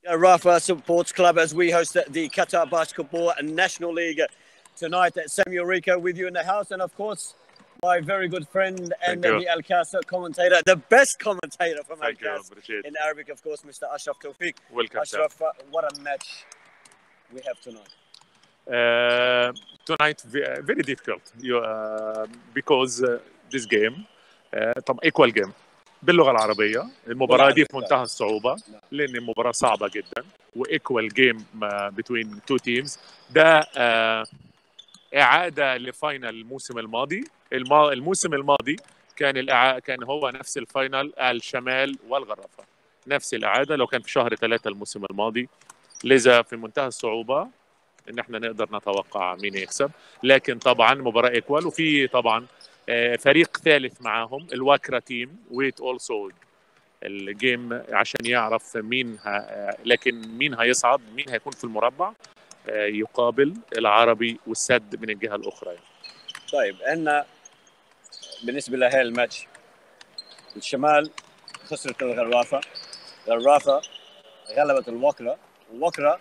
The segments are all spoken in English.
Gharafah Sports Club as we host the Qatar Basketball and National League tonight at Samuel Rico with you in the house, and of course my very good friend and the Al Qasr commentator, the best commentator from Al Qasr in Arabic, of course, Mr. Ashraf Tawfiq. Welcome, Ashraf. What a match we have tonight. Tonight very difficult because this game طبعا equal game باللغة العربية. المباراة دي في منتهى الصعوبة لأن المباراة صعبة جدا وإيكوال جيم between two teams. ده إعادة لفاينل الموسم الماضي. الموسم الماضي كان هو نفس الفاينل الشمال والغرافة، نفس الإعادة لو كان في شهر 3 الموسم الماضي. لذا في منتهى الصعوبة إن احنا نقدر نتوقع مين يكسب، لكن طبعا مباراة إيكوال وفي طبعا فريق ثالث معاهم الواكرا تيم ويت اولسو الجيم عشان يعرف مين لكن مين هيصعد، مين هيكون في المربع يقابل العربي والسد من الجهه الاخرى. طيب عندنا بالنسبه لهذا الماتش الشمال خسرت الغرافه، الغرافه غلبت الوكرة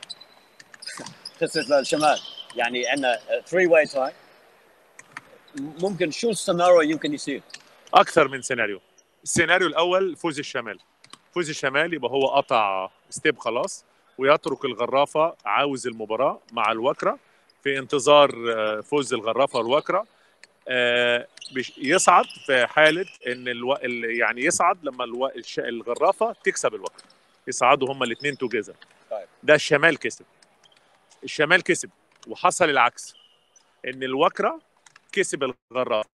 خسرت للشمال، يعني عندنا 3 واي تاي. ممكن شو السيناريو يمكن يصير؟ اكثر من سيناريو. السيناريو الاول فوز الشمال، فوز الشمال يبقى هو قطع ستيب خلاص ويترك الغرافه عاوز المباراه مع الوكرة في انتظار فوز الغرافه والوكرة. يصعد في حاله ان يعني يصعد لما الغرافه تكسب الوكرة، يصعدوا هما الاثنين توجذر. ده الشمال كسب. الشمال كسب وحصل العكس ان الوكرة كسب الغرافه.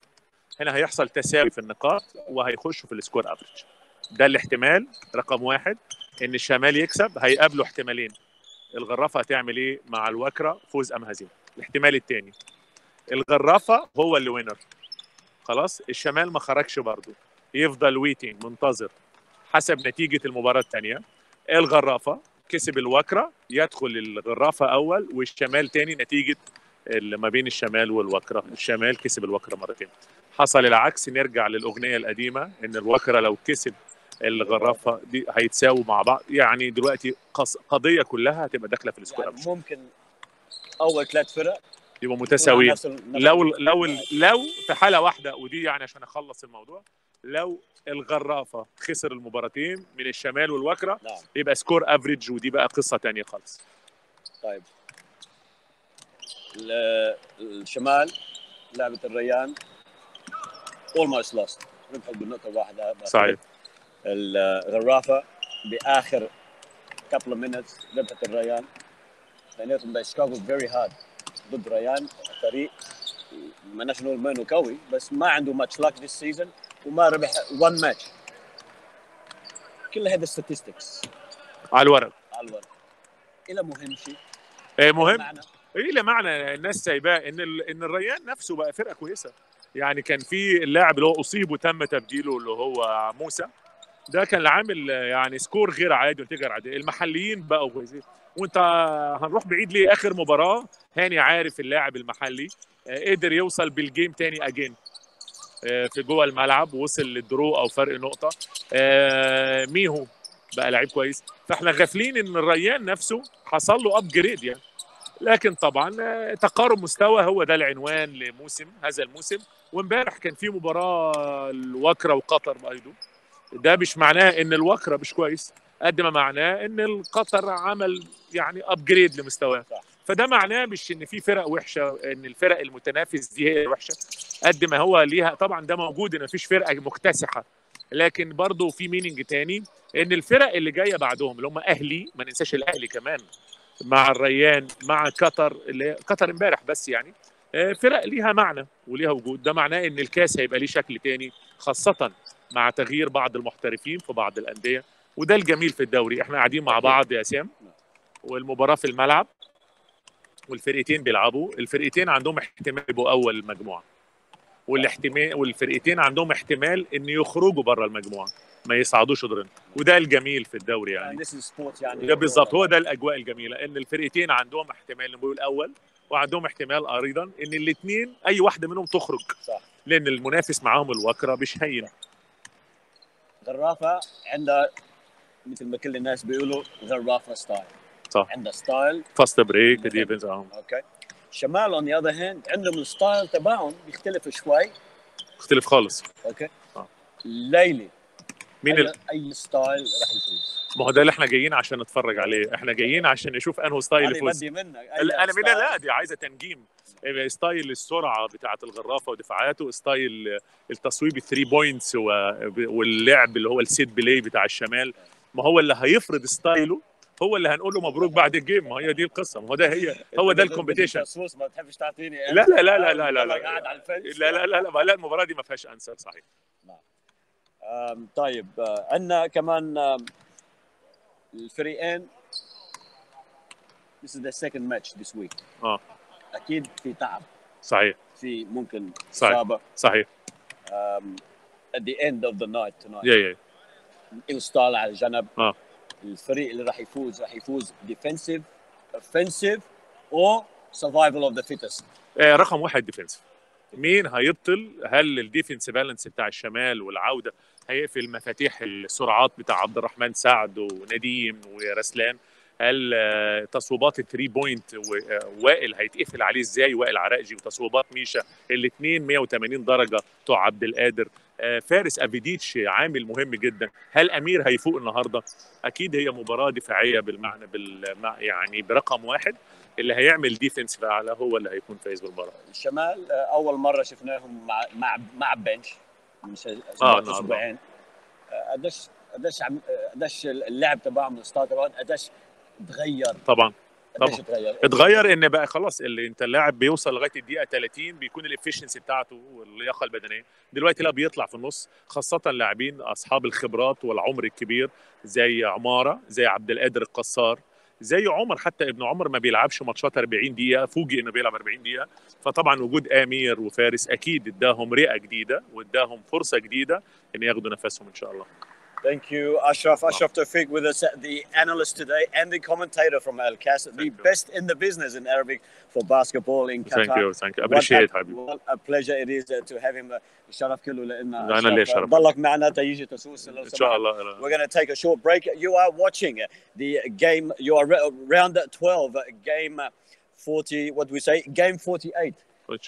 هنا هيحصل تساوي في النقاط وهيخشوا في السكور افريج. ده الاحتمال رقم 1 ان الشمال يكسب. هيقابلوا احتمالين، الغرافه هتعمل ايه مع الوكرة، فوز ام هزيمه. الاحتمال الثاني الغرافه هو اللي وينر خلاص، الشمال ما خرجش برضه، يفضل ويتنج منتظر حسب نتيجه المباراه الثانيه. الغرافه كسب الوكرة يدخل الغرافه اول والشمال ثاني نتيجه اللي ما بين الشمال والوكرة. الشمال كسب الوكرة مرتين. حصل العكس، نرجع للأغنية القديمة إن الوكرة لو كسب الغرافة دي هيتساووا مع بعض. يعني دلوقتي قضية كلها هتبقى داخلة في السكور. يعني ممكن أول 3 فرق يبقوا متساويين. لو في حالة واحدة، ودي يعني عشان أخلص الموضوع، لو الغرافة خسر المباراتين من الشمال والوكرة يبقى سكور افريج، ودي بقى قصة تانية خالص. طيب الشمال لعبة الريان almost lost، ربحت بالنقطة واحدة. صحيح. الغرافة بآخر couple of minutes ربحت الريان. بيناتهم they struggled very hard ضد ريان، فريق ما نقول منه قوي بس ما عنده much luck this season وما ربح one match. كل هذا statistics على الورق إلى مهم شيء. مهم ايه له معنى الناس سايباه ان الريان نفسه بقى فرقه كويسه. يعني كان في اللاعب اللي هو اصيب وتم تبديله اللي هو موسى، ده كان عامل يعني سكور غير عادي ونتيجه عاديه. المحليين بقوا كويسين. وانت هنروح بعيد ليه؟ اخر مباراه هاني عارف اللاعب المحلي قدر يوصل بالجيم تاني اجين في جوه الملعب، وصل للدرو او فرق نقطه. ميهو بقى لعيب كويس. فاحنا غافلين ان الريان نفسه حصل له ابجريد يعني. لكن طبعا تقارب مستوى هو ده العنوان لموسم هذا الموسم. وامبارح كان في مباراه الوكرة وقطر ايضا. ده مش معناه ان الوكرة مش كويس قد ما معناه ان القطر عمل يعني ابجريد لمستواه. فده معناه مش ان في فرق وحشه، ان الفرق المتنافس دي هي وحشه، قد ما هو ليها طبعا ده موجود ان مفيش فرقه مكتسحه. لكن برضه في مينينج تاني ان الفرق اللي جايه بعدهم اللي هم اهلي، ما ننساش الاهلي كمان مع الريان مع قطر، اللي قطر امبارح بس يعني فرق ليها معنى وليها وجود. ده معناه ان الكاس هيبقى ليه شكل تاني، خاصه مع تغيير بعض المحترفين في بعض الانديه. وده الجميل في الدوري، احنا قاعدين مع بعض يا سام والمباراه في الملعب والفرقتين بيلعبوا، الفرقتين عندهم احتمال يبقوا اول المجموعه، والفرقتين عندهم احتمال ان يخرجوا بره المجموعه ما يصعدوش دورين. وده الجميل في الدوري يعني. ده بالظبط هو ده الاجواء الجميله، ان الفرقتين عندهم احتمال يبقوا الاول وعندهم احتمال ايضا ان الاثنين اي واحده منهم تخرج. صح. لان المنافس معاهم الوكرة مش هين. غرافه عندها مثل ما كل الناس بيقولوا غرافه ستايل. صح. عنده ستايل فاست بريك مهم. ديفنس. اوكي. شمال اون ذا اذر هاند عندهم الستايل تبعهم بيختلف شوي. اختلف خالص. اوكي. ليلي مين اي ستايل راح يفوز؟ ما هو ده اللي احنا جايين عشان نتفرج عليه، احنا جايين عشان نشوف انه ستايل هذه يفوز. بدي منك انا منها لا، دي عايزه تنجيم. ستايل السرعه بتاعه الغرافه ودفاعاته، ستايل التصويب 3 بوينتس واللعب اللي هو السيت بلاي بتاع الشمال. ما هو اللي هيفرض ستايله هو اللي هنقول له مبروك بعد الجيم. ما هي دي القصه، ما هو ده هو ده الكومبيتيشن. ما بتحبش تعطيني لا لا لا لا لا لا لا قاعد على الفنس. لا لا لا لا, لا المباراه دي ما فيهاش انسر. صحيح. طيب عندنا كمان الفريقين. This is the second match this week. اكيد في تعب. صحيح. في ممكن صحيح. اصابه. صحيح. At the end of the night tonight. يا يوصل على الجنب. الفريق اللي راح يفوز defensive, offensive or survival of the fittest. رقم واحد ديفنسيف. مين هيبطل؟ هل الديفنس بالانس بتاع الشمال والعوده هيقفل مفاتيح السرعات بتاع عبد الرحمن سعد ونديم ورسلان؟ هل تصويبات الثري بوينت وائل هيتقفل عليه ازاي؟ وائل عراقجي وتصويبات ميشا الاثنين 180 درجه بتوع عبد القادر. فارس افيديتش عامل مهم جدا. هل امير هيفوق النهارده؟ اكيد هي مباراه دفاعيه بالمعنى يعني برقم واحد. اللي هيعمل ديفنس اعلى هو اللي هيكون فايز بالمباراه. الشمال اول مره شفناهم مع بنش من اسبوعين. قديش اللعب تبعهم الستارت تبعهم قديش تغير. طبعا اتغير ان بقى خلاص اللي انت اللاعب بيوصل لغايه الدقيقه 30 بيكون الافشنسي بتاعته واللياقه البدنيه. دلوقتي لا بيطلع في النص، خاصه اللاعبين اصحاب الخبرات والعمر الكبير زي عماره، زي عبد القادر القصار، زي عمر. حتى ابن عمر ما بيلعبش ماتشات 40 دقيقه، فوجئ انه بيلعب 40 دقيقه. فطبعا وجود امير وفارس اكيد اداهم رئه جديده واداهم فرصه جديده ان ياخدوا نفسهم ان شاء الله. Thank you, Ashraf. Ashraf Tawfiq with us, the analyst today and the commentator from Al Kas, the best in the business in Arabic for basketball in Qatar. Thank you. Appreciate it, حبيبي. What a pleasure it is to have him. الشرف كله لنا. أنا اللي شرف. ضلك معنا تيجي تسوس لو سمحت. إن شاء الله. We're going to take a short break. You are watching the game. You are round 12, game 40. What do we say? Game 48.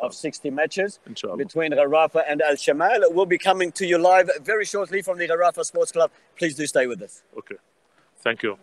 Of 60 matches between Gharafah and Al Shamal. We'll be coming to you live very shortly from the Gharafah Sports Club. Please do stay with us. Okay. Thank you.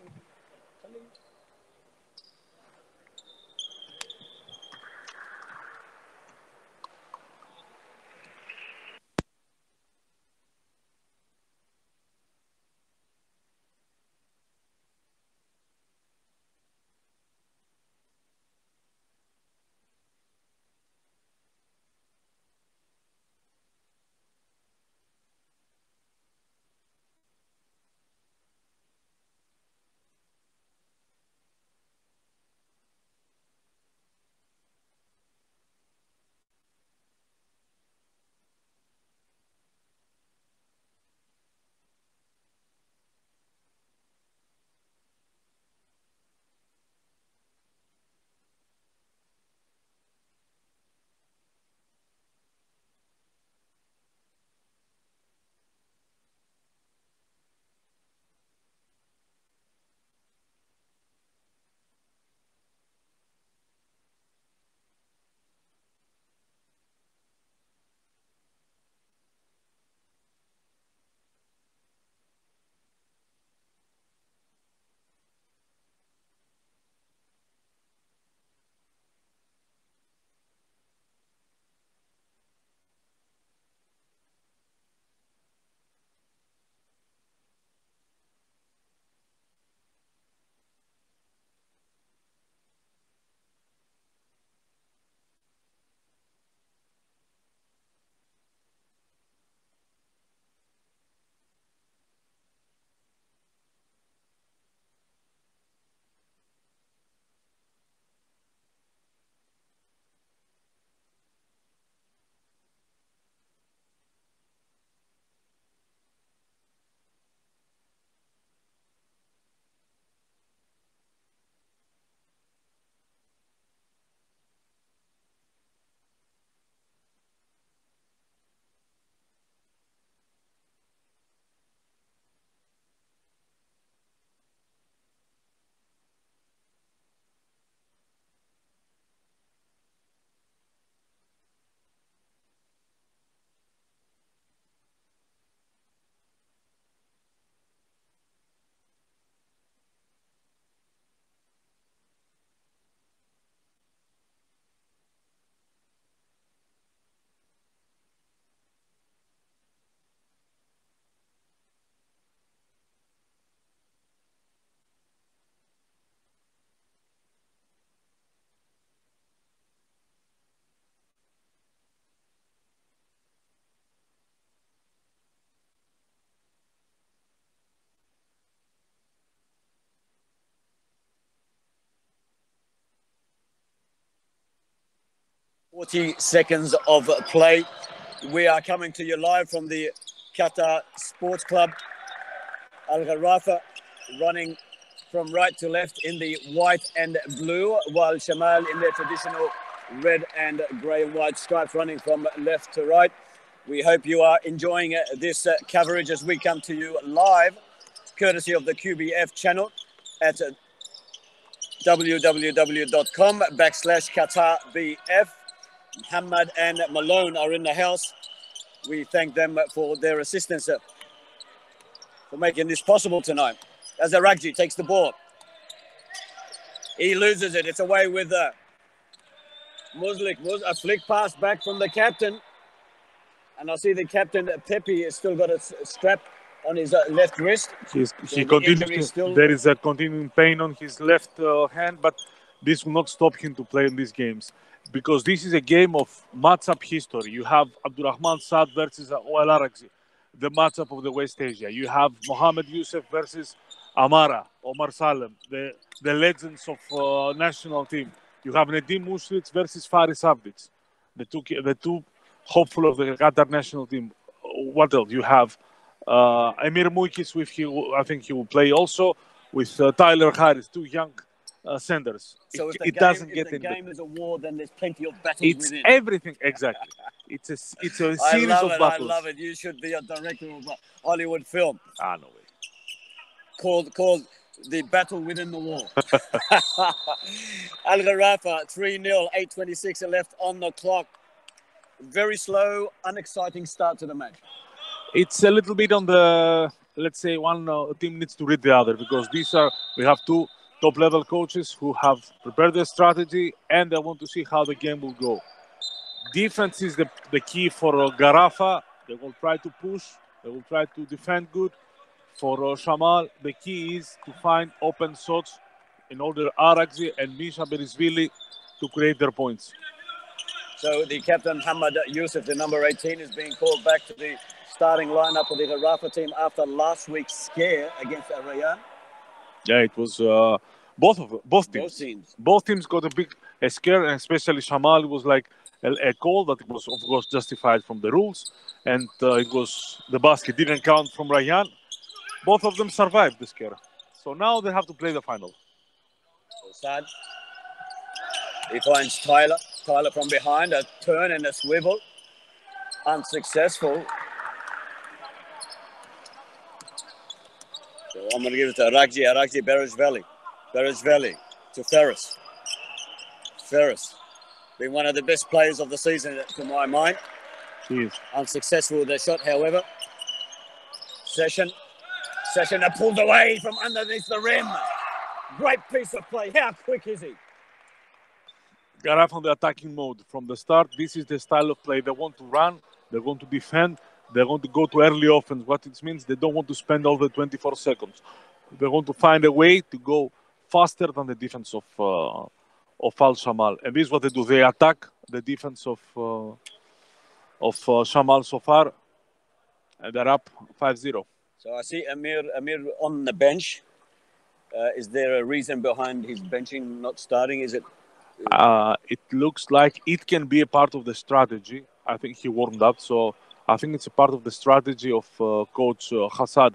40 seconds of play. We are coming to you live from the Qatar Sports Club. Al Gharafah running from right to left in the white and blue, while Shamal in their traditional red and grey and white stripes running from left to right. We hope you are enjoying this coverage as we come to you live, courtesy of the QBF channel at www.com/QatarBF. Muhammad and Malone are in the house. We thank them for their assistance for making this possible tonight. As Aragji takes the ball. He loses it. It's away with Muslik. A flick pass back from the captain. And I see the captain, Pepe, has still got a strap on his left wrist. He continues. There is a continuing pain on his left hand, but this will not stop him to play in these games. Because this is a game of matchup history. You have Abdurrahman Saad versus Oal Aragzi, the matchup of the West Asia. You have Mohamed Youssef versus Amara, Omar Salem, the legends of national team. You have Nedim Mushrich versus Faris Avdic, the two hopeful of the Qatar national team. What else? You have Emir Muikis, I think he will play also, with Tyler Harris, two young senders. So if the game is a war, then there's plenty of battles within. It's everything, exactly. It's a series of battles. I love it. You should be a director of a Hollywood film. No way. Called The Battle Within the War. Al Gharafah, 3-0, 8:26 left on the clock. Very slow, unexciting start to the match. It's a little bit on the, let's say, one team needs to read the other, because we have two top-level coaches who have prepared their strategy and they want to see how the game will go. Defense is the key for Gharafah. They will try to push. They will try to defend good. For Shamal, the key is to find open shots in order Aragzi and Misha Berisvili to create their points. So the captain, Muhammad Youssef, the number 18, is being called back to the starting lineup of the Gharafah team after last week's scare against Rayan. Yeah, it was both teams. Both teams got a scare, and especially Shamal was like a call that was, of course, justified from the rules, and the basket didn't count from Rayan. Both of them survived the scare. So now they have to play the final. So Sad. He finds Tyler. Tyler from behind, a turn and a swivel. Unsuccessful. So I'm going to give it to Aragji, Beresveli to Ferris. Ferris, being one of the best players of the season, to my mind. Jeez. Unsuccessful with the shot, however. Session pulled away from underneath the rim. Great piece of play. How quick is he? Gharafah on the attacking mode from the start. This is the style of play. They want to run. They're going to defend. They're going to go to early offense. What it means, they don't want to spend all the 24 seconds. They're going to find a way to go faster than the defense of Al Shamal. And this is what they do. They attack the defense of Shamal so far. And they're up 5-0. So I see Amir on the bench. Is there a reason behind his benching not starting? Is it? It looks like it can be a part of the strategy. I think he warmed up, so I think it's a part of the strategy of Coach Hassad.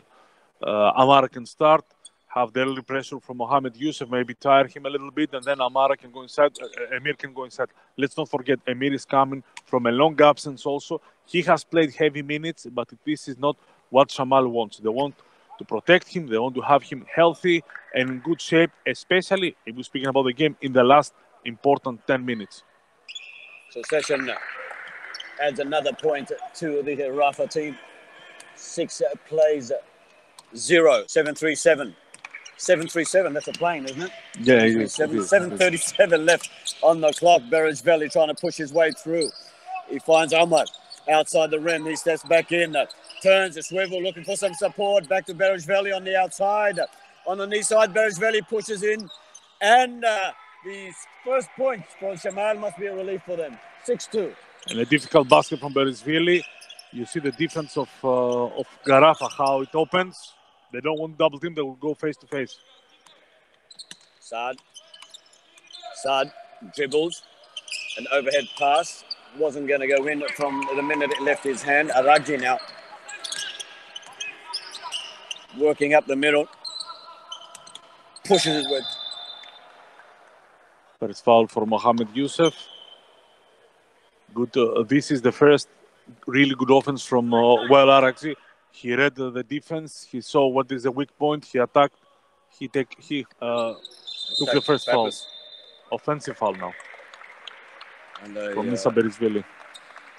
Amara can start, have the early pressure from Mohamed Youssef, maybe tire him a little bit, and then Amara can go inside, Emir can go inside. Let's not forget, Emir is coming from a long absence also. He has played heavy minutes, but this is not what Shamal wants. They want to protect him, they want to have him healthy and in good shape, especially, if we're speaking about the game, in the last important 10 minutes. So Session adds another point to the Gharafah team. 6 plays, 0, 7-3-7. 7-3-7, that's a plane, isn't it? Yeah, it is. 7:37 left on the clock. Beresveli trying to push his way through. He finds Ahmad outside the rim. He steps back in, turns a swivel, looking for some support. Back to Beresveli on the outside. On the knee side, Beresveli pushes in. And the first point for Shamal must be a relief for them. 6-2. And a difficult basket from Beresveli. You see the defense of Gharafah, how it opens. They don't want double team, they will go face to face. Saad dribbles, An overhead pass. Wasn't going to go in from the minute it left his hand. Aragji now. Working up the middle. Pushes it with. First foul for Mohamed Youssef. Good. This is the first really good offense from Aragji. He read the defense. He saw what is the weak point. He attacked. He took the first foul. Offensive foul now. And from Misa Berizvili.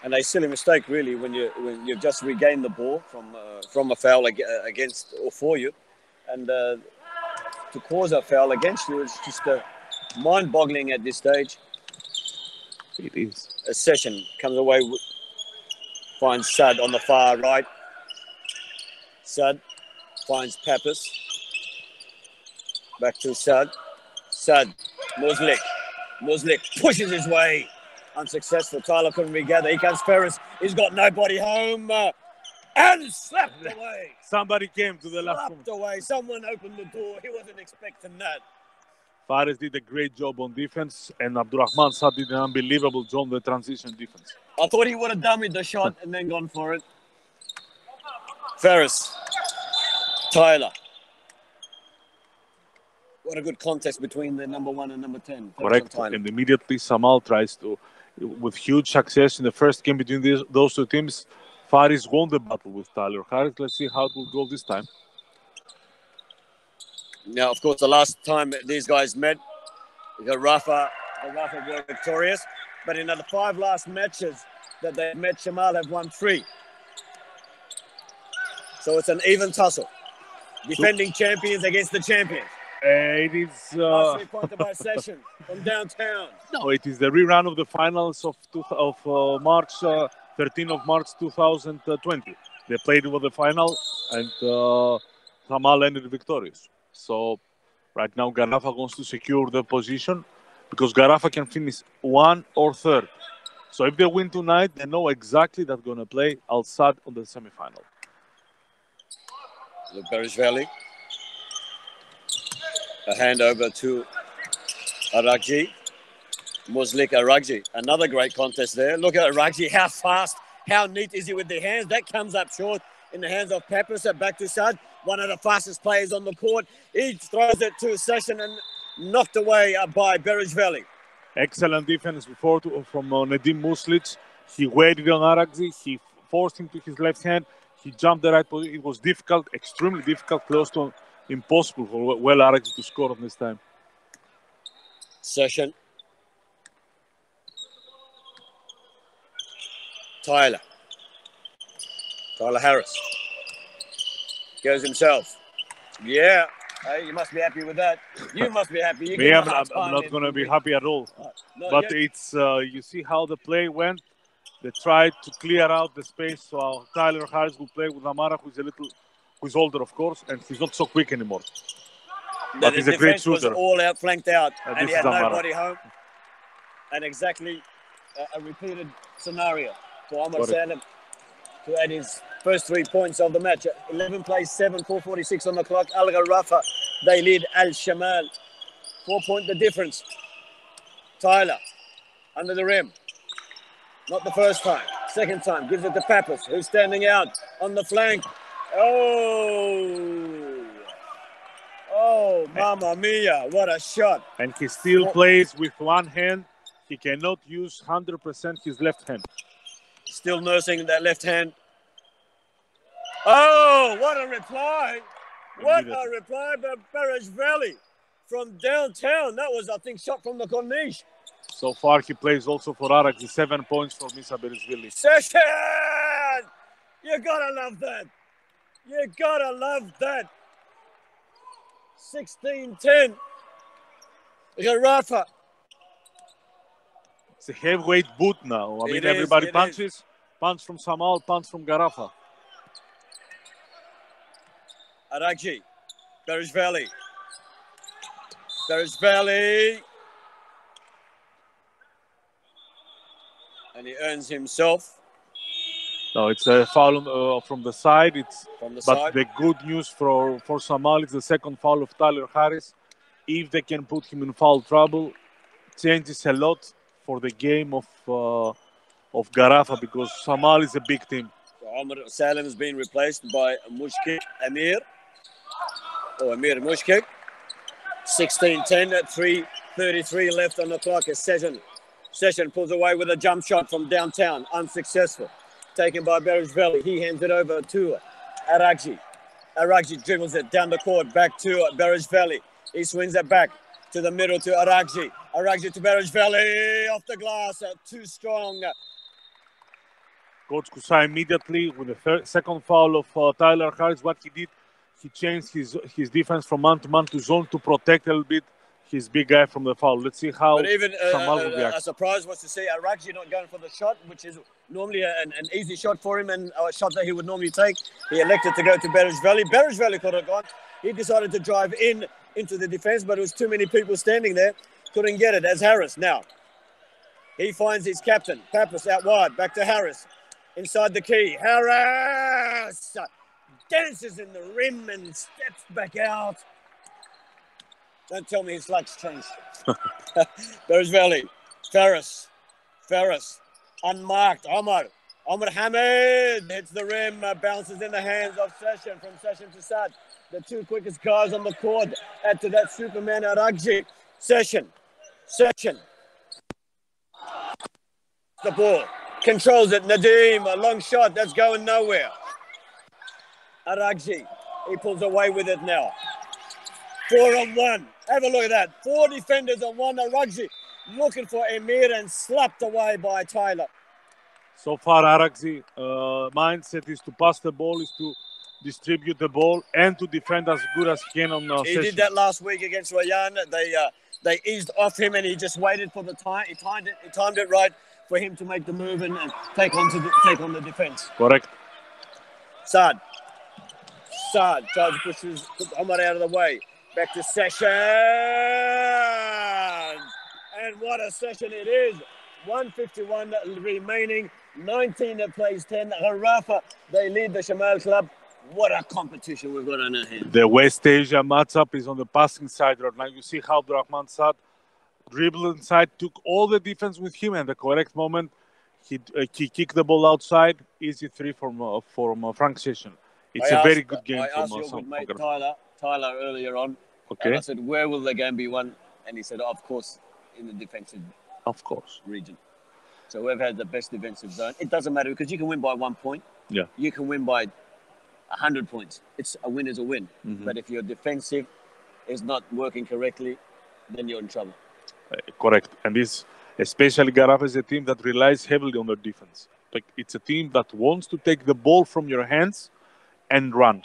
And a silly mistake, really, when you've just regained the ball from a foul against or for you, and to cause a foul against you is just mind-boggling at this stage. It is. A session comes away, finds Sad on the far right. Sad finds Pappas. Back to Sad. Sad, Muslik. Muslik pushes his way. Unsuccessful. Tyler couldn't regather. Here comes Ferris. He's got nobody home. And slapped away. Somebody came to the last Slapped away. Someone opened the door. He wasn't expecting that. Fares did a great job on defense, and Abdurrahman Sad did an unbelievable job on the transition defense. I thought he would have dummied the shot and then gone for it. Ferris. Tyler. What a good contest between the number 1 and number 10. Correct. And immediately Shamal tries to, with huge success in the first game between those two teams, Fares won the battle with Tyler Harris. Let's see how it will go this time. Now, of course, the last time these guys met, Gharafah were victorious. But in the 5 last matches that they met, Shamal have won 3. So it's an even tussle. Defending champions against the champions. It is... Last 3-pointer by Session from downtown. No, it is the rerun of the finals of March, 13th of March 2020. They played with the final and Shamal ended victorious. So right now Gharafah wants to secure the position because Gharafah can finish 1 or 3rd. So if they win tonight, they know exactly they're going to play Al Sadd on the semi-final. The Berizvili. A handover to Aragji. Muslik Aragji. Another great contest there. Look at Aragji, how fast, how neat is he with the hands. That comes up short in the hands of Pappas. Back to Sadd, one of the fastest players on the court. He throws it to Session and knocked away by Berizvili. Excellent defense before from Nedim Muslic. He waited on Aragji. He forced him to his left hand. He jumped the right position. It was difficult, extremely difficult, close to impossible for Aragji to score on this time. Session. Tyler Harris. Goes himself. Yeah. Hey, you must be happy with that. You must be happy. I'm not going to be happy at all. But it's you see how the play went. They tried to clear out the space so Tyler Harris will play with Amara, who's older, of course, and he's not so quick anymore. But he's a great shooter. Was all out, flanked out, and he had nobody Amara. home. And exactly a repeated scenario for Amar Salim to add his first 3 points of the match. 11 plays 7, 4:46 on the clock. Al Gharafah, they lead Al Shamal. 4-point the difference. Tyler, under the rim. Not the first time. Second time, gives it to Pappas, who's standing out on the flank. Oh, mamma mia, what a shot. And he still plays with one hand. He cannot use 100% his left hand. Still nursing that left hand. Oh, what a reply. What a reply by Berizvili from downtown. That was, I think, shot from the corniche. So far, he plays also for Aragji. 7 points for Misa Berizvili. Session! You gotta love that. You gotta love that. 16-10. Gharafah. It's a heavyweight boot now. I mean, everybody punches. Punch from Shamal, punch from Gharafah. Aragji. Berizvili. And he earns himself. No, it's a foul from the side. But the good news for Shamal is the second foul of Tyler Harris. If they can put him in foul trouble, changes a lot for the game of Gharafah, because Shamal is a big team. Omar Salim has been replaced by Mushkik Amir. Or Amir Mushkik. 16-10 at 3:33 left on the clock. A Session pulls away with a jump shot from downtown. Unsuccessful. Taken by Berejveli. He hands it over to Aragji. Aragji dribbles it down the court. Back to Berejveli. He swings it back to the middle to Aragji. Aragji to Berejveli. Off the glass. Too strong. Coach Kusai immediately with the second foul of Tyler Harris. What he did, he changed his defense from man-to-man to zone to protect a little bit his big guy from the foul. Let's see how Shamal reacts. A surprise was to see Aragji not going for the shot, which is normally an easy shot for him and a shot that he would normally take. He elected to go to Berejveli. Berejveli could have gone. He decided to drive into the defense, but it was too many people standing there. Couldn't get it as Harris. Now, he finds his captain. Pappas out wide. Back to Harris. Inside the key. Harris dances in the rim and steps back out. Don't tell me his luck's changed. Berejveli. Ferris. Unmarked. Omar Hamid hits the rim. Bounces in the hands of Session. From Session to Sad. The two quickest guys on the court. Add to that Superman Aragji. Session. The ball. Controls it. Nadeem. A long shot. That's going nowhere. Aragji. He pulls away with it now. 4-on-1. Have a look at that. 4 defenders on one. Aragji looking for Emir and slapped away by Tyler. So far, Aragji mindset is to pass the ball, is to distribute the ball, and to defend as good as he can on He Session. did that last week against Rayan. They eased off him and he just waited for the time. He timed it right for him to make the move and take on the defense. Correct. Saad tries to push Omar out of the way. Back to Session. And what a session it is. 1:51 remaining. 19 that plays 10. Gharafah, they lead the Shamal club. What a competition we've got on our hands. The West Asia matchup is on the passing side right now. You see how Abdurrahman Saad dribbled inside, took all the defense with him, and the correct moment, he kicked the ball outside. Easy 3 from Frank Session. It's a very good game I asked your good mate Tyler earlier on. Okay. And I said, where will the game be won? And he said, of course, in the defensive region. So whoever had the best defensive zone, it doesn't matter because you can win by 1 point. Yeah. You can win by 100 points. It's a win is a win. Mm-hmm. But if your defensive is not working correctly, then you're in trouble. Correct. And this, especially Gharafah, is a team that relies heavily on their defense. Like, it's a team that wants to take the ball from your hands and run.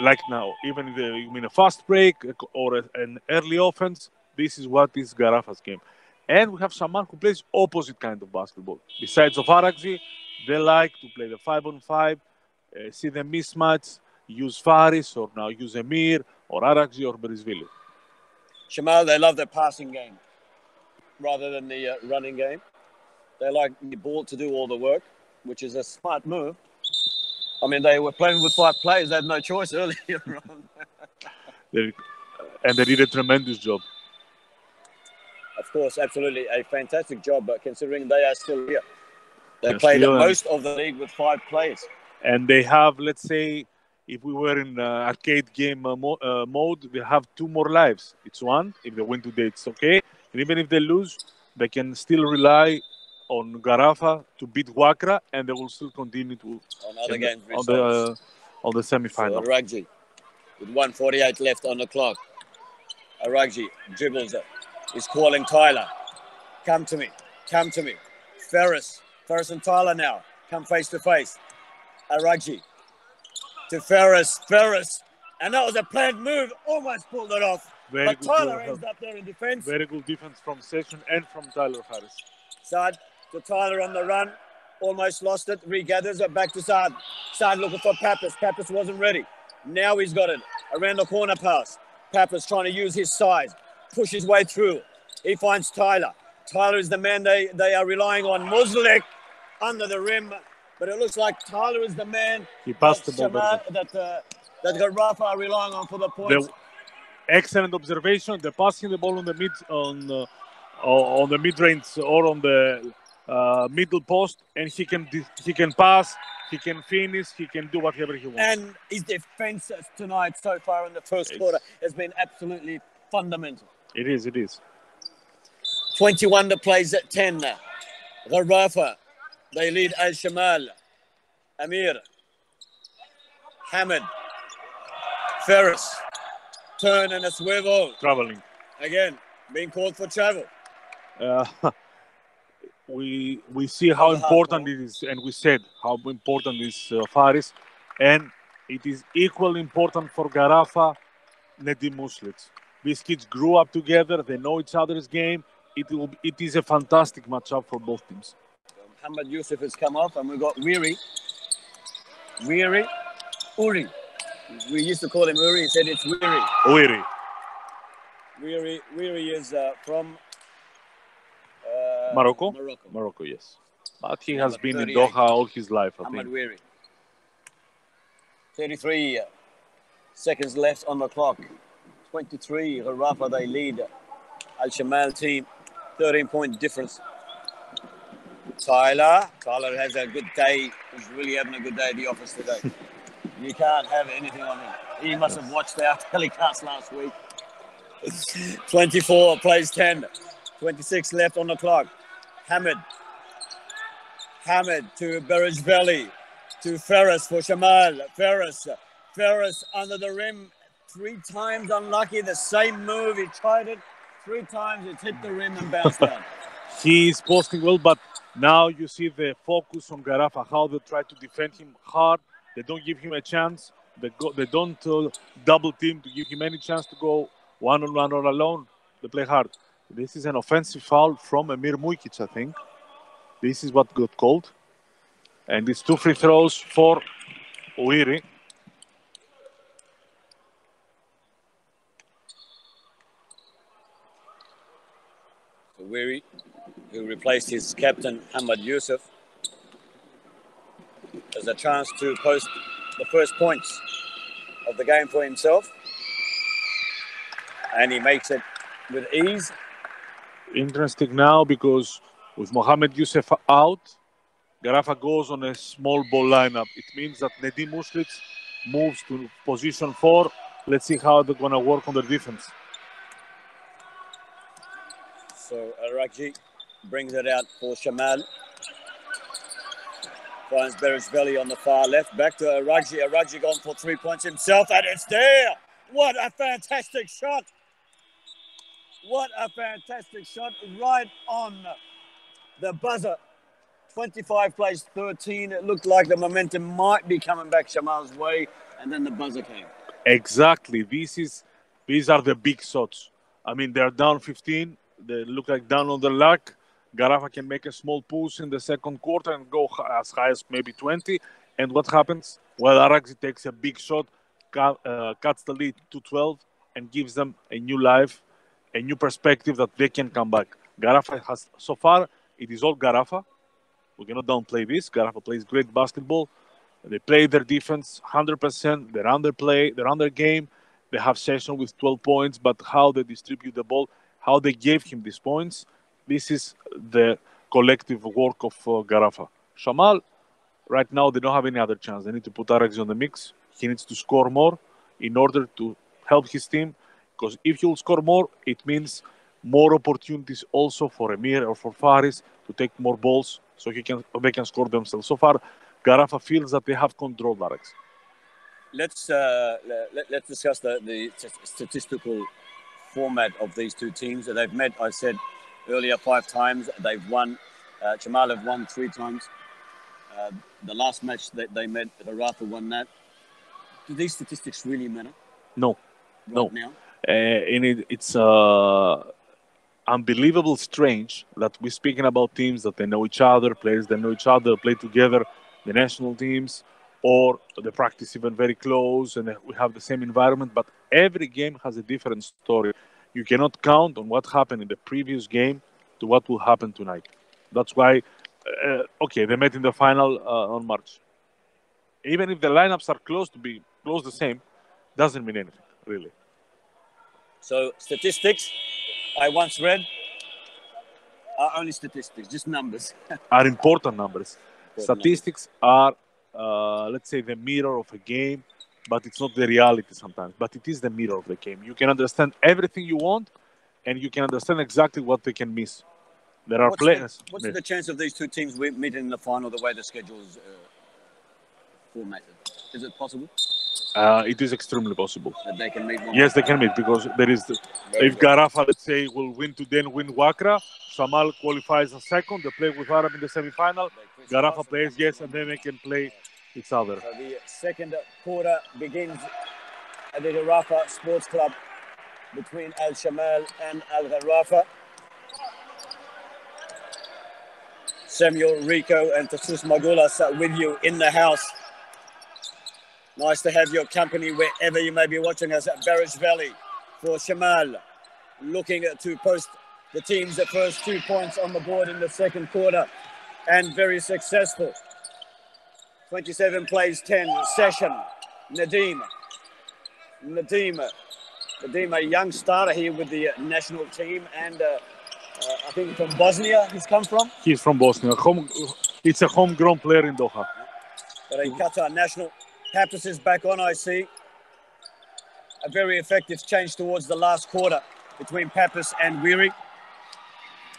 Like now, even in a fast break or an early offense, this is what is Gharafah's game. And we have Shamal who plays opposite kind of basketball. Besides of Aragji, they like to play the 5-on-5, see the mismatch, use Faris or now use Emir or Aragji or Berejveli. Shamal, they love their passing game rather than the running game. They like the ball to do all the work, which is a smart move. I mean, they were playing with 5 players. They had no choice earlier on. And they did a tremendous job. Of course, absolutely. A fantastic job, but considering they are still here. They played most of the league with 5 players. And they have, let's say, if we were in arcade game mode, they have 2 more lives. It's 1. If they win today, it's okay. And even if they lose, they can still rely on Gharafah to beat Wakra, and they will still continue to on other games on the semi-final. So Aragji, with 1:48 left on the clock. Aragji dribbles it. He's calling Tyler. Come to me. Ferris and Tyler now come face to face. Aragji to Ferris, and that was a planned move. Almost pulled it off, but Tyler ends up there in defense. Very good defense from Session and from Tyler Harris. Saad to Tyler on the run, almost lost it, regathers it back to Saad. Saad looking for Pappas. Pappas wasn't ready. Now he's got it. Around the corner pass. Pappas trying to use his size, push his way through. He finds Tyler. Tyler is the man they are relying on. Muslik under the rim, but it looks like Tyler is the man he passed the ball that Gharafah are relying on for the points. Excellent observation. They're passing the ball on the mid on the mid-range or on the middle post, and he can pass, he can finish, he can do whatever he wants. And his defense tonight so far in the first quarter has been absolutely fundamental. It is. 21 to plays at 10. Gharafah, they lead Al Shamal. Amir, Hamid, Ferris, turn and a swivel. Traveling. Again, being called for travel. We see how important it is, and we said how important is Faris, and it is equally important for Gharafah, Nedim Muslic. These kids grew up together, they know each other's game. It is a fantastic matchup for both teams. Muhammad Yusuf has come off, and we've got Uri. We used to call him Uri, he said it's Weary. Weary is from Morocco, yes. But he has been in Doha all his life, I think. Weary. 33 seconds left on the clock. 23, Gharafah, they lead Al Shamal team. 13-point difference. Tyler has a good day. He's really having a good day at the office today. You can't have anything on him. He must have watched our telecast last week. 24 plays 10. 26 left on the clock. Hamid to Berejveli. To Ferris for Shamal. Ferris under the rim. 3 times unlucky. The same move. He tried it 3 times. It's hit the rim and bounced down. He is posting well, but now you see the focus on Gharafah, how they try to defend him hard. They don't give him a chance. They don't double team to give him any chance to go one-on-one or alone. They play hard. This is an offensive foul from Emir Mujkic, I think. This is what got called. And it's 2 free throws for Uiri. So Uiri, who replaced his captain, Hamad Yusuf, has a chance to post the first points of the game for himself. And he makes it with ease. Interesting now because with Mohamed Youssef out, Gharafah goes on a small ball lineup. It means that Nedim Muslic moves to position 4. Let's see how they're going to work on their defense. So Arakji brings it out for Shamal. Finds Berejveli on the far left. Back to Arakji. Arakji gone for 3 points himself, and it's there. What a fantastic shot. What a fantastic shot right on the buzzer. 25 plays 13. It looked like the momentum might be coming back Shamal's way, and then the buzzer came. Exactly. These are the big shots. I mean, they're down 15. They look like down on the luck. Gharafah can make a small push in the second quarter and go as high as maybe 20. And what happens? Well, Arakji takes a big shot, cuts the lead to 12, and gives them a new life, a new perspective that they can come back. Gharafah has, so far, it is all Gharafah. We cannot downplay this. Gharafah plays great basketball. They play their defense 100%. They're on their play. They're on their game. They have session with 12 points, but how they distribute the ball, how they gave him these points, this is the collective work of Gharafah. Shamal, right now, they don't have any other chance. They need to put Arakji on the mix. He needs to score more in order to help his team, because if he'll score more, it means more opportunities also for Emir or for Faris to take more balls so they can score themselves. So far, Gharafah feels that they have controlled Arakji. Let's discuss the statistical format of these two teams. They've met, I said earlier, 5 times. They've won. Shamal have won 3 times. The last match that they met, Gharafah won that. Do these statistics really matter? No. Right now? It's unbelievable strange that we're speaking about teams that they know each other, players that know each other, play together, the national teams, or they practice even very close and we have the same environment, but every game has a different story. You cannot count on what happened in the previous game to what will happen tonight. That's why, they met in the final on March. Even if the lineups are close the same, doesn't mean anything, really. So statistics, I once read are only statistics, just numbers. are important numbers. Important Statistics are, let's say, the mirror of a game, but it's not the reality sometimes. But it is the mirror of the game. You can understand everything you want, and you can understand exactly what they can miss. There are players. What's the chance of these two teams meeting in the final the way the schedule is formatted? Is it possible It is extremely possible. that they can meet? Yes, they can meet because there is. If Gharafah, let's say, will win today and win Wakra, Shamal qualifies a second. They play with Arab in the semi-final. Gharafah plays, yes, and then they can play each other. So the second quarter begins at the Gharafah Sports Club between Al Shamal and Al Gharafah. Samuel, Rico, and Tassus Magulas are with you in the house. Nice to have your company wherever you may be watching us at Barrage Valley for Shamal, looking to post the team's first 2 points on the board in the second quarter, and very successful. 27 plays 10, Session, Nadim, a young starter here with the national team, and I think from Bosnia he's come from. He's from Bosnia. It's a homegrown player in Doha. But a Qatar national. Pappas is back on, I see. A very effective change towards the last quarter between Pappas and Weary.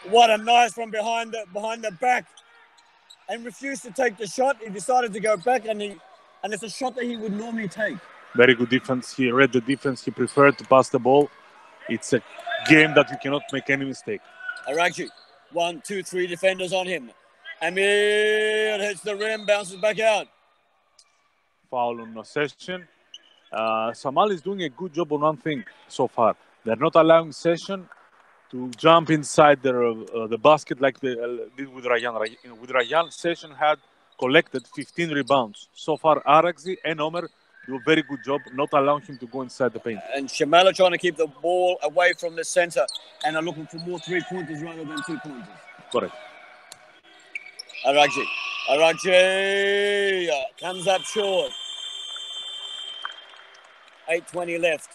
What a nice from behind the back. And refused to take the shot. He decided to go back, and it's a shot that he would normally take. Very good defense. He read the defense. He preferred to pass the ball. It's a game that you cannot make any mistake. Aragji, 1, 2, 3 defenders on him. Amir hits the rim, bounces back out. Foul on Session. Shamal is doing a good job on one thing so far. They're not allowing Session to jump inside the basket like they did with Rayan. With Rayan, Session had collected 15 rebounds. So far, Araxi and Omer do a very good job not allowing him to go inside the paint. And Shamal are trying to keep the ball away from the center and are looking for more 3-pointers rather than 2-pointers. Correct. Aragji comes up short. 8:20 left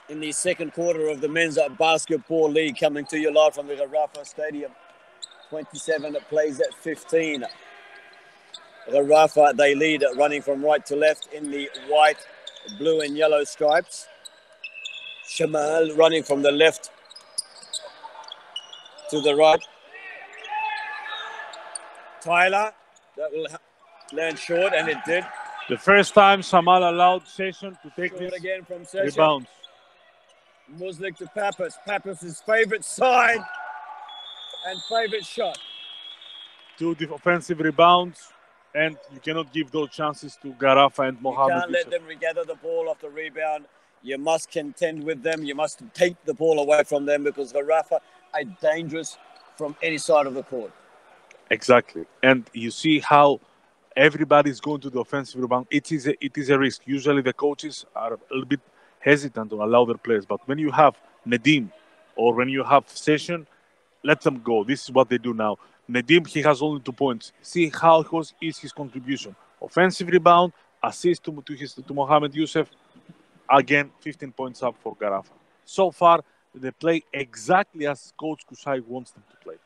in the second quarter of the men's basketball league, coming to you live from the Gharafah Stadium. 27 plays at 15. Gharafah, they lead running from right to left in the white, blue and yellow stripes. Shamal running from the left to the right. Tyler, that will land short, and it did. The first time Shamal allowed Session to take this again from Session. Rebounds. Muslik to Pappas. Pappas' favorite side and favorite shot. 2 offensive rebounds, and you cannot give those chances to Gharafah and Mohammed. You can't let them regather the ball off the rebound. You must contend with them. You must take the ball away from them, because Gharafah are dangerous from any side of the court. Exactly. And you see how everybody's going to the offensive rebound. It is a risk. Usually the coaches are a little bit hesitant to allow their players. But when you have Nadim or when you have Session, let them go. This is what they do now. Nadim, he has only 2 points. See how is his contribution. Offensive rebound, assist to Mohammed Youssef. Again, 15 points up for Gharafah. So far, they play exactly as Coach Kusai wants them to play.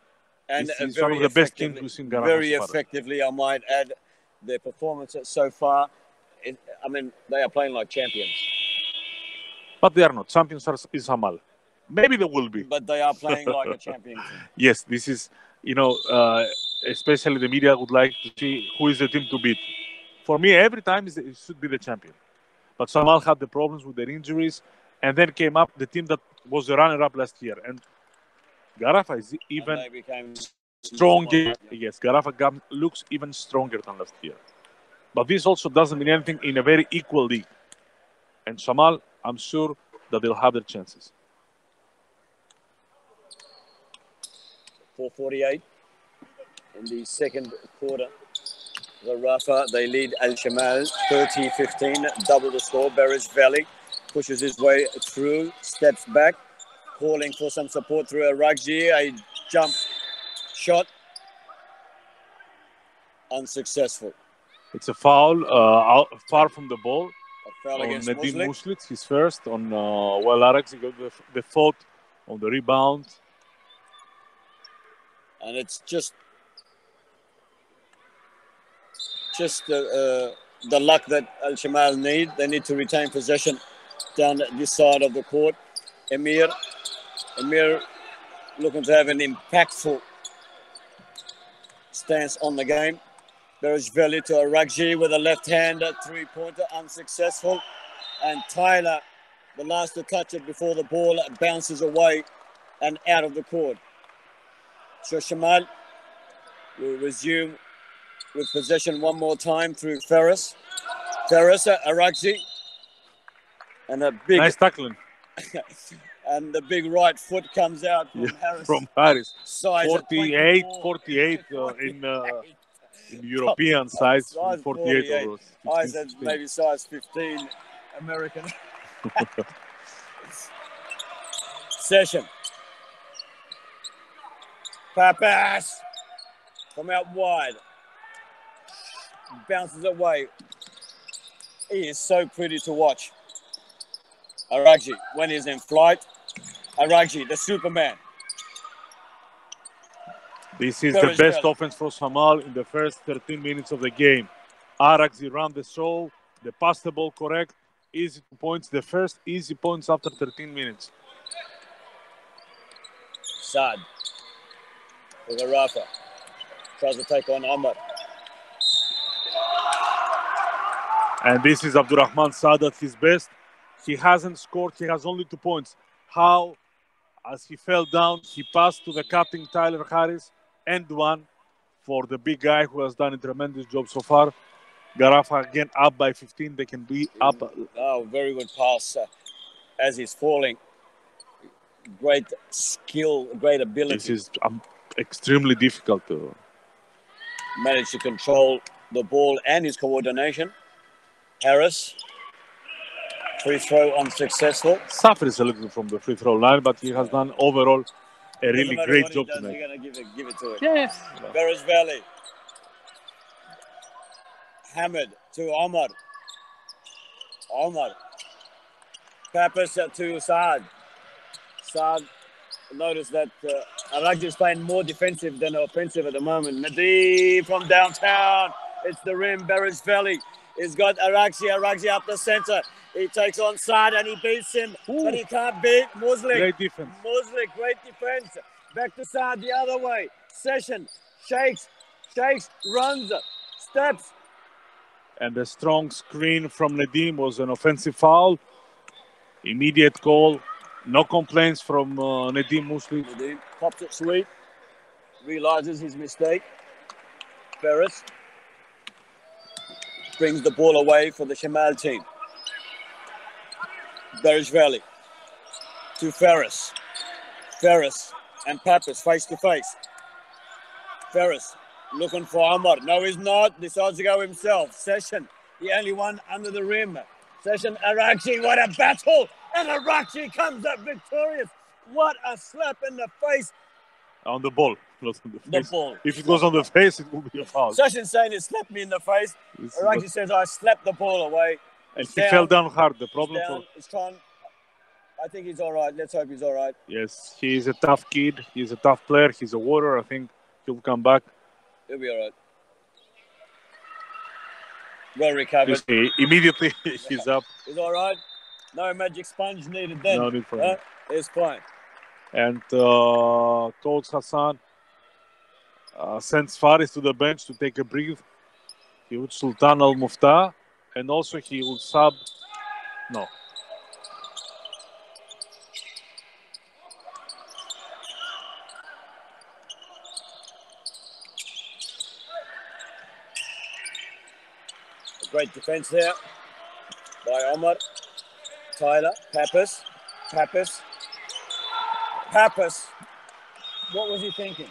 And this is one of the best teams we've seen Gharafah. Very effectively, I might add, their performances so far. They are playing like champions. But they are not. Champions is Shamal. Maybe they will be. But they are playing like a champion team. Yes, this is, especially the media would like to see who is the team to beat. For me, every time it should be the champion. But Shamal had the problems with their injuries, and then came up the team that was the runner-up last year. And Gharafah is even stronger. Yes, Gharafah looks even stronger than last year. But this also doesn't mean anything in a very equal league. And Shamal, I'm sure that they'll have their chances. 4:48 in the second quarter. Gharafah, they lead Al Shamal 30-15, double the score. Barrage Valley pushes his way through, steps back, calling for some support through Aragji. A jump shot, unsuccessful. It's a foul, far from the ball. A foul on against Nadim Muslik. Muslit, his first on Aragji got the fault on the rebound. And it's just the luck that Al Shamal need. They need to retain possession down this side of the court. Emir looking to have an impactful stance on the game. Berejveli to Aragji with a left-hander three-pointer, unsuccessful. And Tyler, the last to touch it before the ball bounces away and out of the court. So Shamal will resume with possession one more time through Ferris. Aragji. And a big... Nice tackling. And the big right foot comes out from Harris. From Harris. Size 48 in European size. 48. I said maybe size 15 American. Session. Papas from out wide. Bounces away. He is so pretty to watch. Aragji, when he's in flight. Aragji, the Superman. This is the best offense for Shamal in the first 13 minutes of the game. Aragji ran the show, they passed the ball correct, easy points, the first easy points after 13 minutes. Saad. Gharafah tries to take on Omar. And this is Abdurrahman Saad at his best. He hasn't scored, he has only 2 points. How, as he fell down, he passed to the cutting Tyler Harris, and one for the big guy who has done a tremendous job so far. Gharafah again up by 15, they can be up. Oh, very good pass as he's falling. Great skill, great ability. This is extremely difficult to manage to control the ball and his coordination. Harris. Free throw unsuccessful. Suffers a little from the free throw line, but he has done overall a really great job tonight. You're going to give it to it. Yes. Berejveli. Hamid to Omar. Papas to Saad. Saad, notice that Aragji is playing more defensive than offensive at the moment. Nadeem from downtown. It's the rim. Berejveli. He's got Aragji up the center. He takes on Saad and he beats him, but he can't beat Muslim. Great defense. Muslim, great defense. Back to Saad the other way. Session, shakes, runs, steps. And a strong screen from Nadeem was an offensive foul. Immediate call. No complaints from Nadeem Muslim. Nadeem pops it sweet. Realizes his mistake. Ferris brings the ball away for the Shamal team. Berejveli to Ferris. Ferris and Papas face to face. Ferris looking for Omar. No, he's not. Decides to go himself. Session, the only one under the rim. Session, Aragji, what a battle! And Aragji comes up victorious. What a slap in the face. On the ball, not on the face. The ball. If it was on the face, it would be a foul. Session saying he slapped me in the face. Aragji says, I slapped the ball away. And he fell down hard. The problem I think he's all right. Let's hope he's all right. Yes, he's a tough kid. He's a tough player. He's a warrior. I think he'll come back. He'll be all right. Well recovered. Immediately he's up. He's all right. No magic sponge needed then. No need for him. It's fine. And Coach Hassan sends Faris to the bench to take a breath. He would Sultan Al-Muftah. And also he will sub. No. Great defense there by Omar. Tyler, Papas. What was he thinking?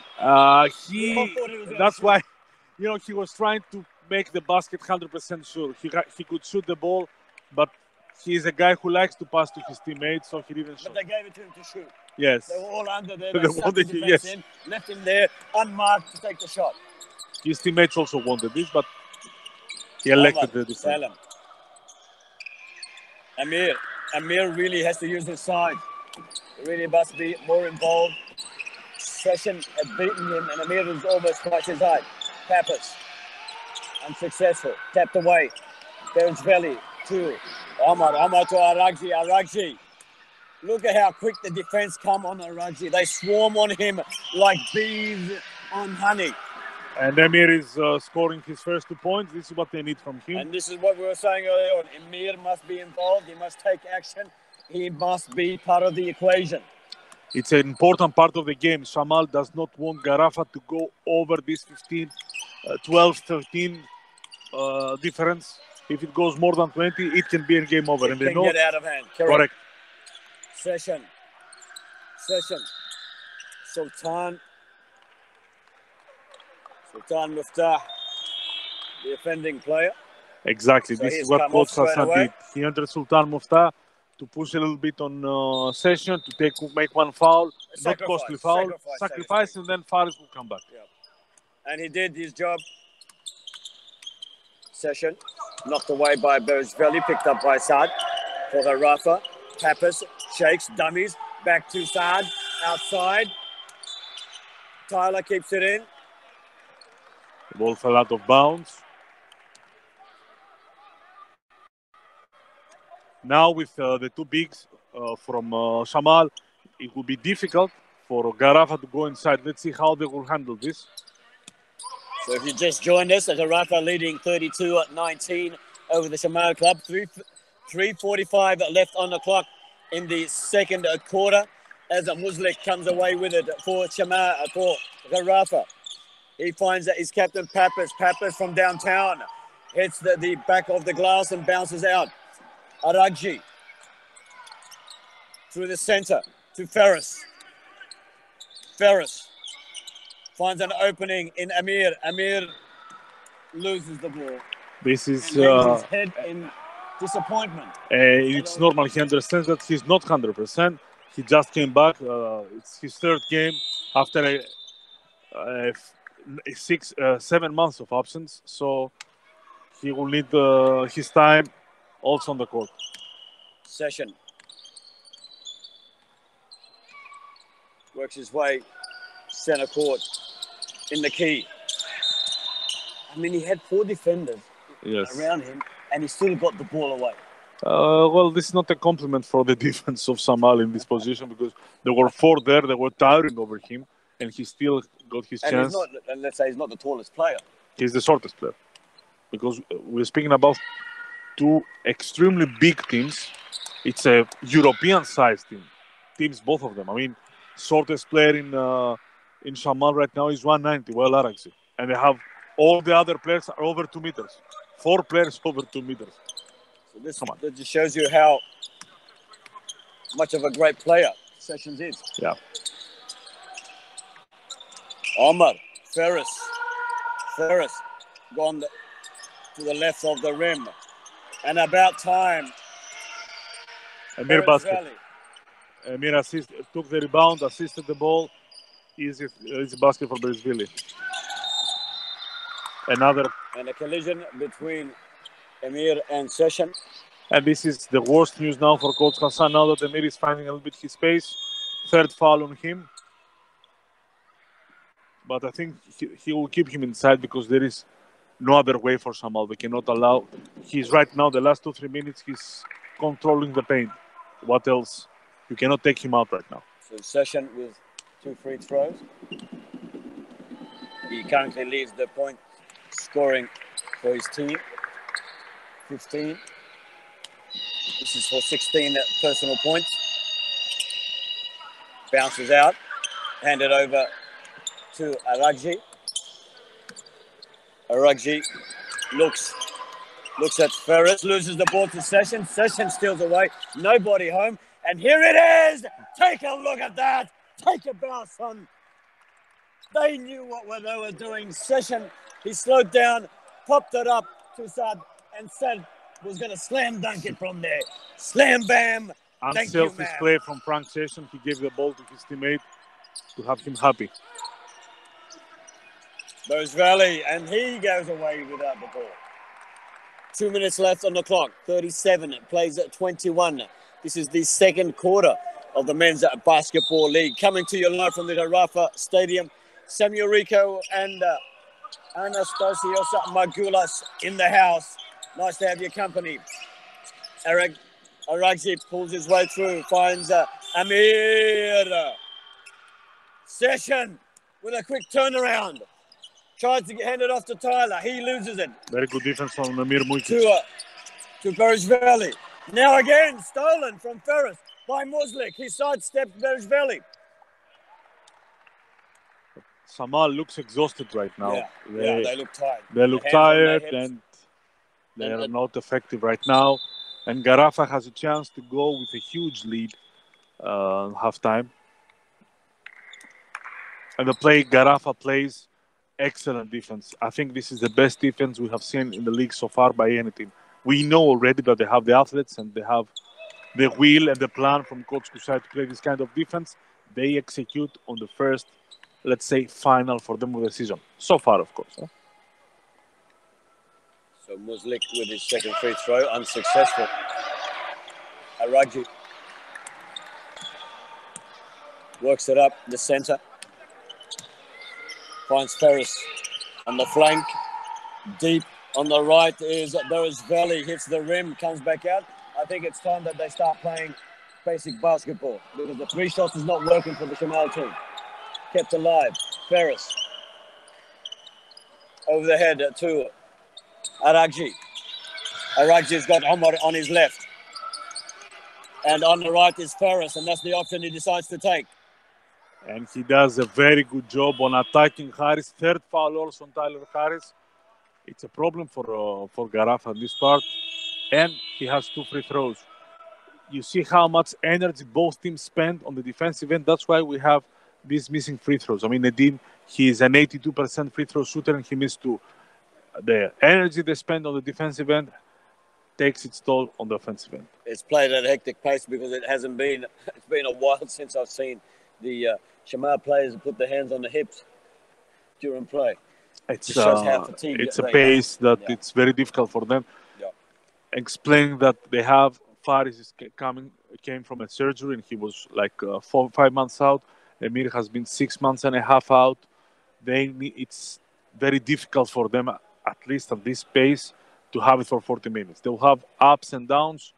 That's why, he was trying to make the basket 100% sure. He could shoot the ball, but he's a guy who likes to pass to his teammates, so he didn't shoot. But they gave it to him to shoot. Yes. They were all under there. They sucked the defense in, left him there, unmarked to take the shot. His teammates also wanted this, but he elected the defense. Salam. Amir really has to use his side. He really must be more involved. Session had beaten him, and Amir was almost twice his height. Pappas, unsuccessful. Tapped away. Berensveli to Omar to Aragji. Aragji. Look at how quick the defense come on Aragji. They swarm on him like bees on honey. And Amir is scoring his first 2 points. This is what they need from him. And this is what we were saying earlier on. Amir must be involved. He must take action. He must be part of the equation. It's an important part of the game. Shamal does not want Gharafah to go over this 15, 12, 13 difference. If it goes more than 20, it can be a game over. It can get out of hand. Correct. Session. Sultan Muftah, the offending player. Exactly. So this is what Coach Hassan did. He entered Sultan Muftah to push a little bit on Session, to make one foul, not costly foul, sacrifice, and then Faris will come back. Yeah. And he did his job. Session, knocked away by Berensveli, picked up by Saad for Gharafah. Pappas, shakes, dummies, back to Saad, outside. Tyler keeps it in. The ball fell out of bounds. Now with the two bigs from Shamal, it will be difficult for Gharafah to go inside. Let's see how they will handle this. So if you just joined us, Gharafah leading 32-19 over the Shamal club. 3:45 left on the clock in the second quarter as a Muslik comes away with it for Gharafah. He finds that his captain Pappas from downtown hits the back of the glass and bounces out. Aragji through the center to Ferris. Ferris finds an opening in Amir. Amir loses the ball. This is his head in disappointment. It's normal. He understands that he's not 100%. He just came back. It's his third game after 7 months of absence. So he will need his time also on the court. Session works his way center court in the key. I mean, he had 4 defenders around him, and he still got the ball away. Well, this is not a compliment for the defense of Shamal in this position, because there were 4 there that were towering over him, and he still got his chance. And let's say he's not the tallest player. He's the shortest player, because we're speaking about 2 extremely big teams. It's a European-sized teams, both of them. I mean, shortest player in Shamal right now is 190, well, Aragji. And they have all the other players are over 2 meters. 4 players over 2 meters. So that just shows you how much of a great player Sessions is. Yeah. Omar, Ferris gone to the left of the rim. And about time. Amir basket. Amir took the rebound, assisted the ball. Easy basket for Berensveli. And a collision between Amir and Session. And this is the worst news now for Coach Hassan, now that Amir is finding a little bit his pace. 3rd foul on him. But I think he will keep him inside, because there is no other way for Shamal. They cannot allow. He's right now, the last 2-3 minutes, he's controlling the paint. What else? You cannot take him out right now. So Session with 2 free throws. He currently leads the point scoring for his team. 15. This is for 16 personal points. Bounces out. Handed over to Aragji. Aragji looks at Ferris, loses the ball to Session. Session steals away. Nobody home. And here it is. Take a look at that. Take a bow, son. They knew what they were doing. Session, he slowed down, popped it up to Saad, and said was going to slam dunk it from there. Slam, bam. Unselfish play from Frank Session. He gave the ball to his teammate to have him happy. Berensveli, and he goes away without the ball. 2 minutes left on the clock. 37 plays at 21. This is the second quarter of the Men's Basketball League. Coming to you live from the Gharafah Stadium, Samuel Rico and Anastasios Magoulas in the house. Nice to have your company. Eric Aragzi pulls his way through, finds Amir. Session with a quick turnaround. Tries to hand it off to Tyler. He loses it. Very good defense from Amir Mujkic. To Berishvili. Now again, stolen from Ferris by Muslik. He sidesteps Berishvili. Shamal looks exhausted right now. Yeah, they look tired. They look tired and they are not effective right now. And Gharafah has a chance to go with a huge lead halftime. And the Gharafah plays excellent defense. I think this is the best defense we have seen in the league so far by any team. We know already that they have the athletes and they have the will and the plan from Coach Kusai to play this kind of defense. They execute on the first, let's say, final for them of the season. So far, of course. Huh? So Muslik with his second free throw, unsuccessful. Aragji works it up the center. Finds Ferris on the flank. Deep on the right is Berishvili, hits the rim, comes back out. I think it's time that they start playing basic basketball because the three shots is not working for the Shamal team. Kept alive. Ferris. Over the head to Aragji. Aragji's got Omar on his left. And on the right is Ferris, and that's the option he decides to take. And he does a very good job on attacking Harris. Third foul also on Tyler Harris. It's a problem for Gharafah in this part. And he has 2 free throws. You see how much energy both teams spend on the defensive end. That's why we have these missing free throws. I mean, Nadim, he is an 82% free throw shooter and he missed 2. The energy they spend on the defensive end takes its toll on the offensive end. It's played at a hectic pace because it's been a while since I've seen the Shamal players put their hands on the hips during play. It's a pace that it's very difficult for them. Yeah. Explaining that they have Faris came from a surgery and he was like 4 or 5 months out. Emir has been 6 months and a half out. It's very difficult for them, at least at this pace, to have it for 40 minutes. They'll have ups and downs.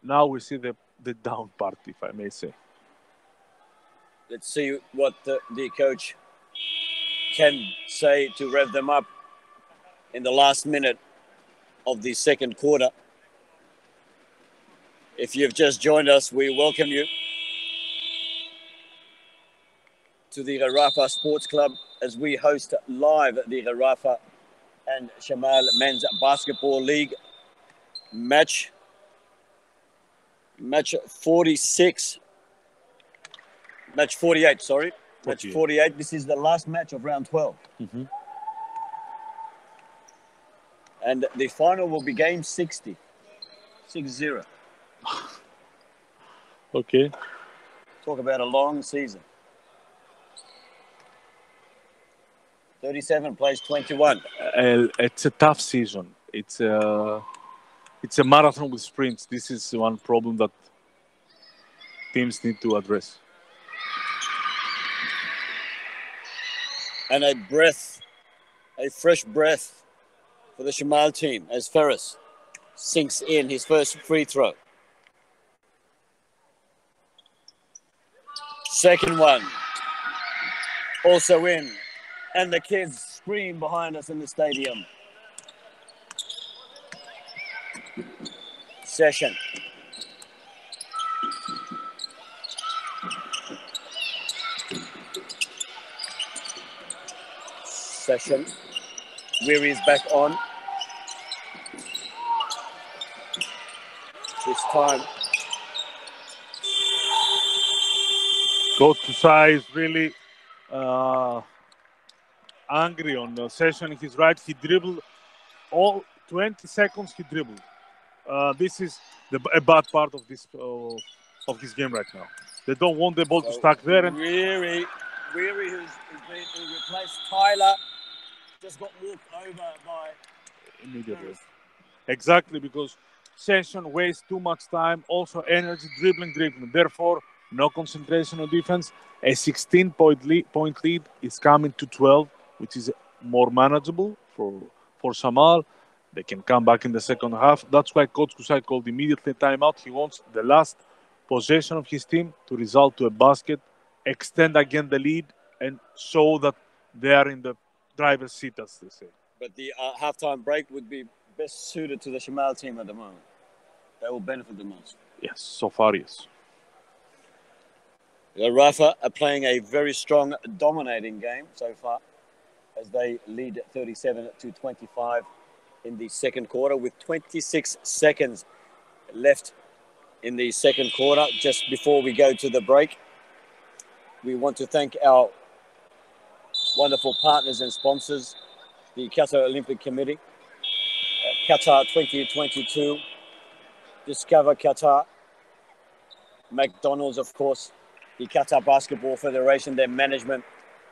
Now we see the down part, if I may say. Let's see what the coach can say to rev them up in the last minute of the second quarter. If you've just joined us, we welcome you to the Gharafah Sports Club as we host live the Gharafah and Shamal Men's Basketball League match 46. Match 48, sorry. 48. Match 48. This is the last match of round 12. Mm-hmm. And the final will be game 60. 6-0. Okay. Talk about a long season. 37 plays 21. It's a tough season. It's a marathon with sprints. This is one problem that teams need to address. And a fresh breath for the Shamal team as Ferris sinks in his first free throw. Second one, also in. And the kids scream behind us in the stadium. Session. Session. Weary is back on. This time. Coach Kusai is really angry on the session. He's right. He dribbled all 20 seconds. He dribbled. This is a bad part of this of his game right now. They don't want the ball to stuck there. And Weary, who's replaced Tyler, just got walked over by immediately. Exactly, because session wastes too much time. Also, energy dribbling. Therefore, no concentration on defense. A 16-point lead is coming to 12, which is more manageable for Shamal. They can come back in the second half. That's why Coach Kusai called immediately timeout. He wants the last possession of his team to result to a basket, extend again the lead, and show that they are in the driver's seat, as they say. But the halftime break would be best suited to the Shamal team at the moment. They will benefit the most. Yes, so far, yes. Gharafah are playing a very strong, dominating game so far as they lead 37-25 in the second quarter with 26 seconds left in the second quarter. Just before we go to the break, we want to thank our wonderful partners and sponsors, the Qatar Olympic Committee, Qatar 2022, Discover Qatar, McDonald's, of course, the Qatar Basketball Federation, their management,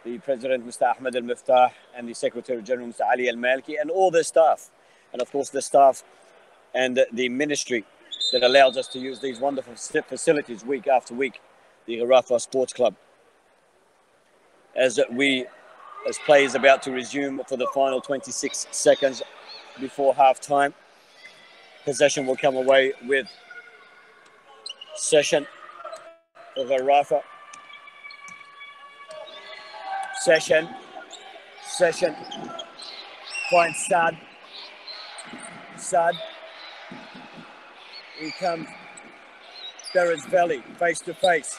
the President, Mr. Ahmed Al-Miftah, and the Secretary General, Mr. Ali Al-Malki, and all their staff. And, of course, the staff and the ministry that allows us to use these wonderful facilities week after week, the Gharafah Sports Club. As play is about to resume for the final 26 seconds before halftime, possession will come away with Session for Gharafah. Session finds Sad. Here comes Beres Valley, face to face.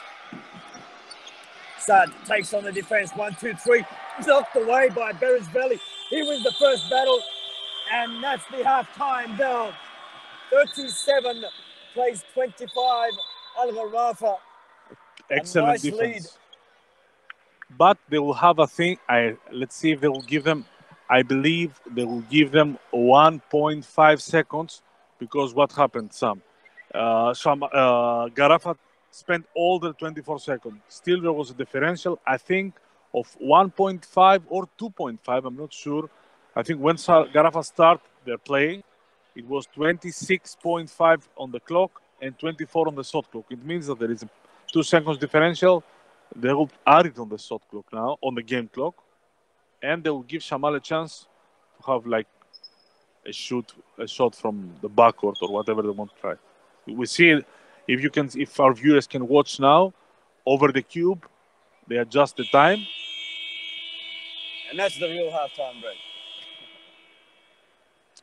Sad takes on the defense, 1, 2, 3. Knocked away by Beres Valley. He wins the first battle, and that's the half-time bell. 37 plays 25. Al-Gharafah. Excellent nice defense. Lead. But they will have a thing. Let's see if they will give them. I believe they will give them 1.5 seconds because what happened, Sam? Gharafah spent all the 24 seconds. Still, there was a differential, I think, of 1.5 or 2.5. I'm not sure. I think when Gharafah started their play, it was 26.5 on the clock and 24 on the shot clock. It means that there is a 2 seconds differential. They will add it on the shot clock now, on the game clock, and they will give Shamal a chance to have like a shot from the backcourt or whatever they want to try. We see if our viewers can watch now over the cube, they adjust the time, and that's the real halftime break.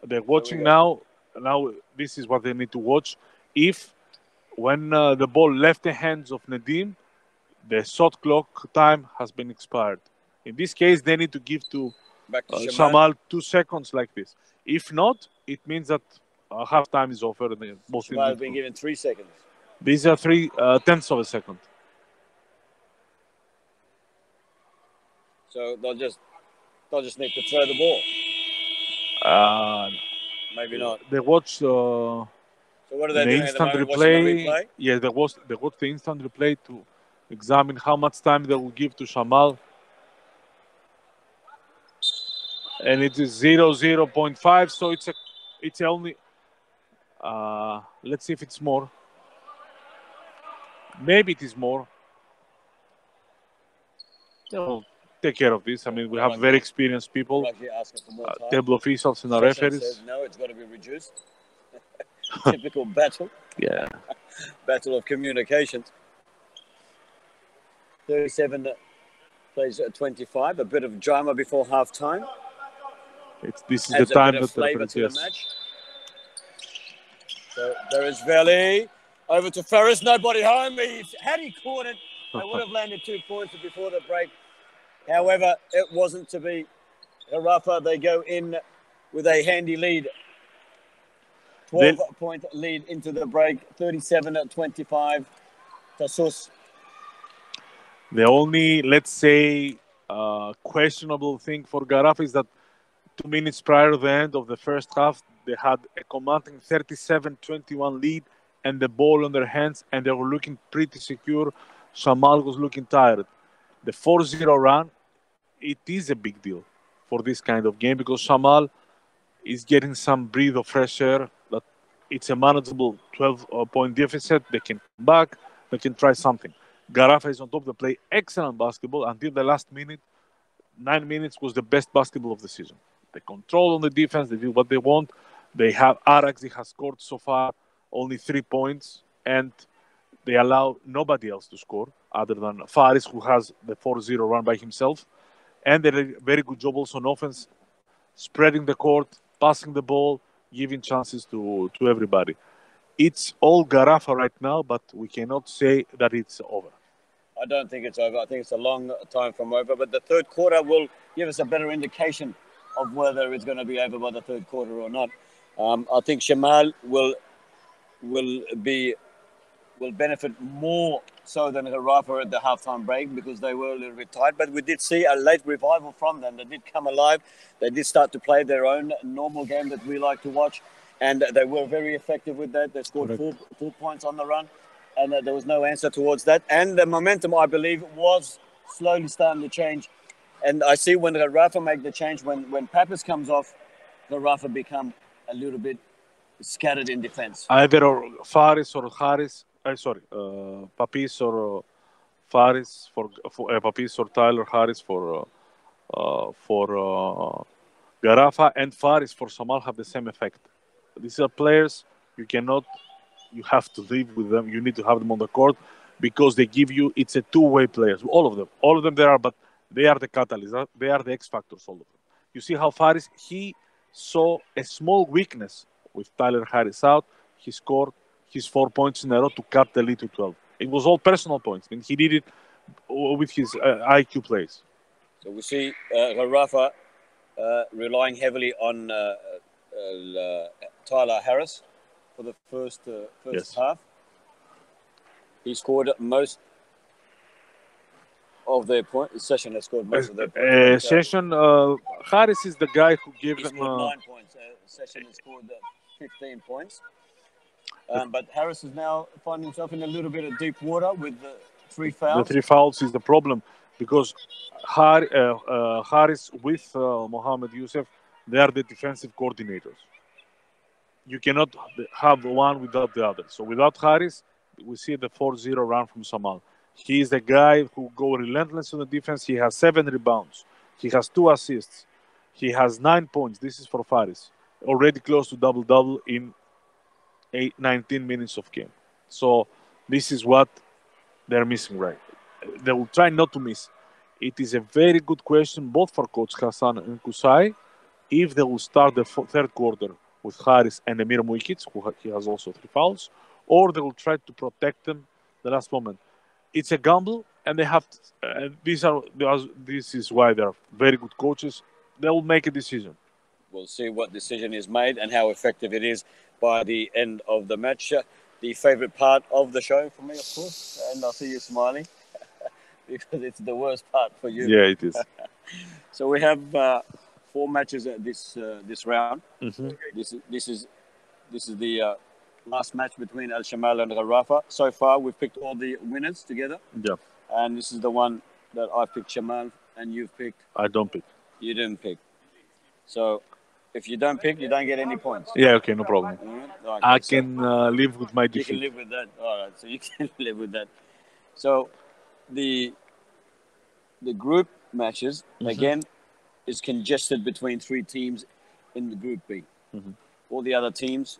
They're watching now. Now this is what they need to watch. If when the ball left the hands of Nadim, the shot clock time has been expired. In this case, they need to give to Shamal 2 seconds like this. If not, it means that half time is over. Shamal has been given 3 seconds. These are 3/10 of a second. So they'll just need to throw the ball. Maybe not. They watch. So what are they doing instant at the moment? replay. Yeah, they watch the instant replay to examine how much time they will give to Shamal. And it is 0.5, so it's only. Let's see if it's more. Maybe it is more. They'll take care of this. I mean, we have very experienced people, table officials and our referees. Says, no, it's got to be reduced. Typical battle. Yeah. Battle of communications. 37 plays 25. A bit of drama before halftime. This is the time that the flavor to the match. So there is Valley. Over to Ferris. Nobody home. Had he caught it, they would have landed 2 points before the break. However, it wasn't to be. Gharafah, they go in with a handy lead. 12-point lead into the break. 37-25. Tassos. The only, let's say, questionable thing for Gharafah is that 2 minutes prior to the end of the first half, they had a commanding 37-21 lead and the ball on their hands, and they were looking pretty secure. Shamal was looking tired. The 4-0 run, it is a big deal for this kind of game because Shamal is getting some breath of fresh air. That it's a manageable 12-point deficit. They can come back. They can try something. Gharafah is on top. They play excellent basketball until the last minute. 9 minutes was the best basketball of the season. They control on the defense. They do what they want. They have Araxi has scored so far only 3 points, and they allow nobody else to score other than Faris, who has the 4-0 run by himself. And they did a very good job also on offense, spreading the court, passing the ball, giving chances to everybody. It's all Gharafah right now, but we cannot say that it's over. I don't think it's over. I think it's a long time from over. But the third quarter will give us a better indication of whether it's going to be over by the third quarter or not. I think Shamal will benefit more so than Gharafah at the halftime break because they were a little bit tight. But we did see a late revival from them. They did come alive. They did start to play their own normal game that we like to watch. And they were very effective with that. They scored four points on the run. And there was no answer towards that. And the momentum, I believe, was slowly starting to change. And I see when Gharafah make the change, when Pappas comes off, Gharafah become a little bit scattered in defense. Either Faris or Haris, Papis or Faris for Papis or Tyler Harris for Gharafah, and Faris for Shamal have the same effect. These are players you have to live with them. You need to have them on the court because they give you. It's a two-way players. All of them there are, but they are the catalyst. They are the X factors. All of them. You see how Faris he saw a small weakness with Tyler Harris out. He scored his 4 points in a row to cut the lead to 12. It was all personal points, and he did it with his IQ plays. So we see Gharafah relying heavily on Tyler Harris for the first half. He scored most of their points. Session has scored most of their points. Harris is the guy who gave them... scored 9 points. Session has scored 15 points. But Harris is now finding himself in a little bit of deep water with the 3 fouls. The 3 fouls is the problem because Harris with Mohammed Youssef, they are the defensive coordinators. You cannot have one without the other. So without Harris, we see the 4-0 run from Shamal. He is the guy who goes relentless on the defense. He has 7 rebounds. He has 2 assists. He has 9 points. This is for Faris. Already close to double-double in 19 minutes of game. So this is what they're missing, right? They will try not to miss. It is a very good question, both for Coach Hassan and Kusai, if they will start the third quarter with Harris and Emir Muikic, he has also 3 fouls, or they will try to protect them the last moment. It's a gamble, and they have to, this is why they're very good coaches. They will make a decision. We'll see what decision is made and how effective it is by the end of the match. The favorite part of the show for me, of course, and I see you smiling because it's the worst part for you. Yeah, it is. So we have 4 matches at this round. Mm-hmm. This is the last match between Al Shamal and Gharafah. So far, we've picked all the winners together. Yeah. And this is the one that I picked Shamal and you've picked. I don't pick. You didn't pick. So if you don't pick, you don't get any points. Yeah, okay, no problem. Okay, I can live with my defeat. You can live with that. All right, so you can live with that. So the group matches, again, is congested between 3 teams in the Group B. Mm-hmm. All the other teams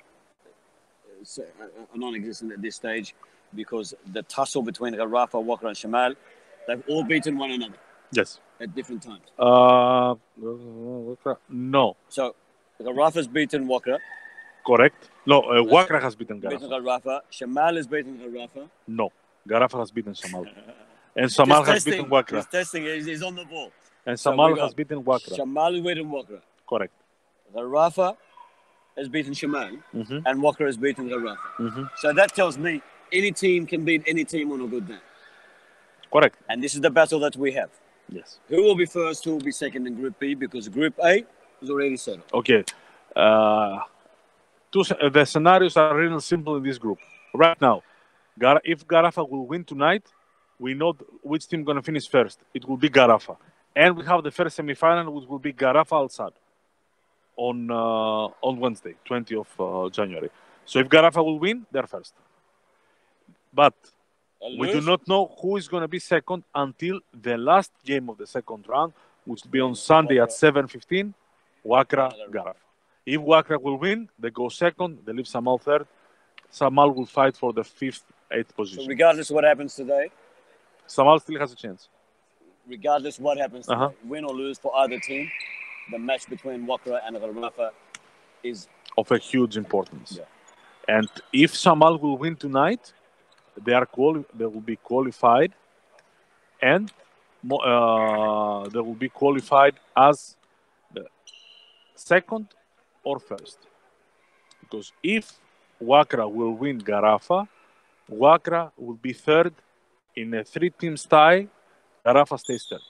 are non-existent at this stage because the tussle between Gharafah, Wakra and Shamal, they've all beaten one another. Yes. At different times. No. So Gharafah's beaten Wakra. Correct. No, Wakra has beaten Gharafah. Shamal has beaten Gharafah. No. Gharafah has beaten Shamal. And Shamal has beaten Wakra. He's testing. He's on the ball. And Shamal has beaten Wakra. Shamal has beaten Wakra. Correct. Gharafah has beaten Shamal. And Wakra has beaten Gharafah. So that tells me any team can beat any team on a good day. Correct. And this is the battle that we have. Yes. Who will be first, who will be second in Group B? Because Group A is already settled. Okay. The scenarios are really simple in this group. Right now, if Gharafah will win tonight, we know which team is going to finish first. It will be Gharafah. And we have the first semi-final, which will be Gharafah Al-Sad on Wednesday, 20th of January. So if Gharafah will win, they're first. But We do not know who is going to be second until the last game of the second round, which will be on Sunday at 7:15, Wakra Gharafah. If Wakra will win, they go second, they leave Shamal third. Shamal will fight for the 5th, 8th position. So regardless of what happens today, Shamal still has a chance. Regardless what happens today, win or lose for either team, the match between Wakra and Gharafah is of a huge importance. Yeah. And if Shamal will win tonight, they will be qualified, and they will be qualified as the second or first. Because if Wakra will win Gharafah, Wakra will be third in a 3-team tie. Gharafah stays third.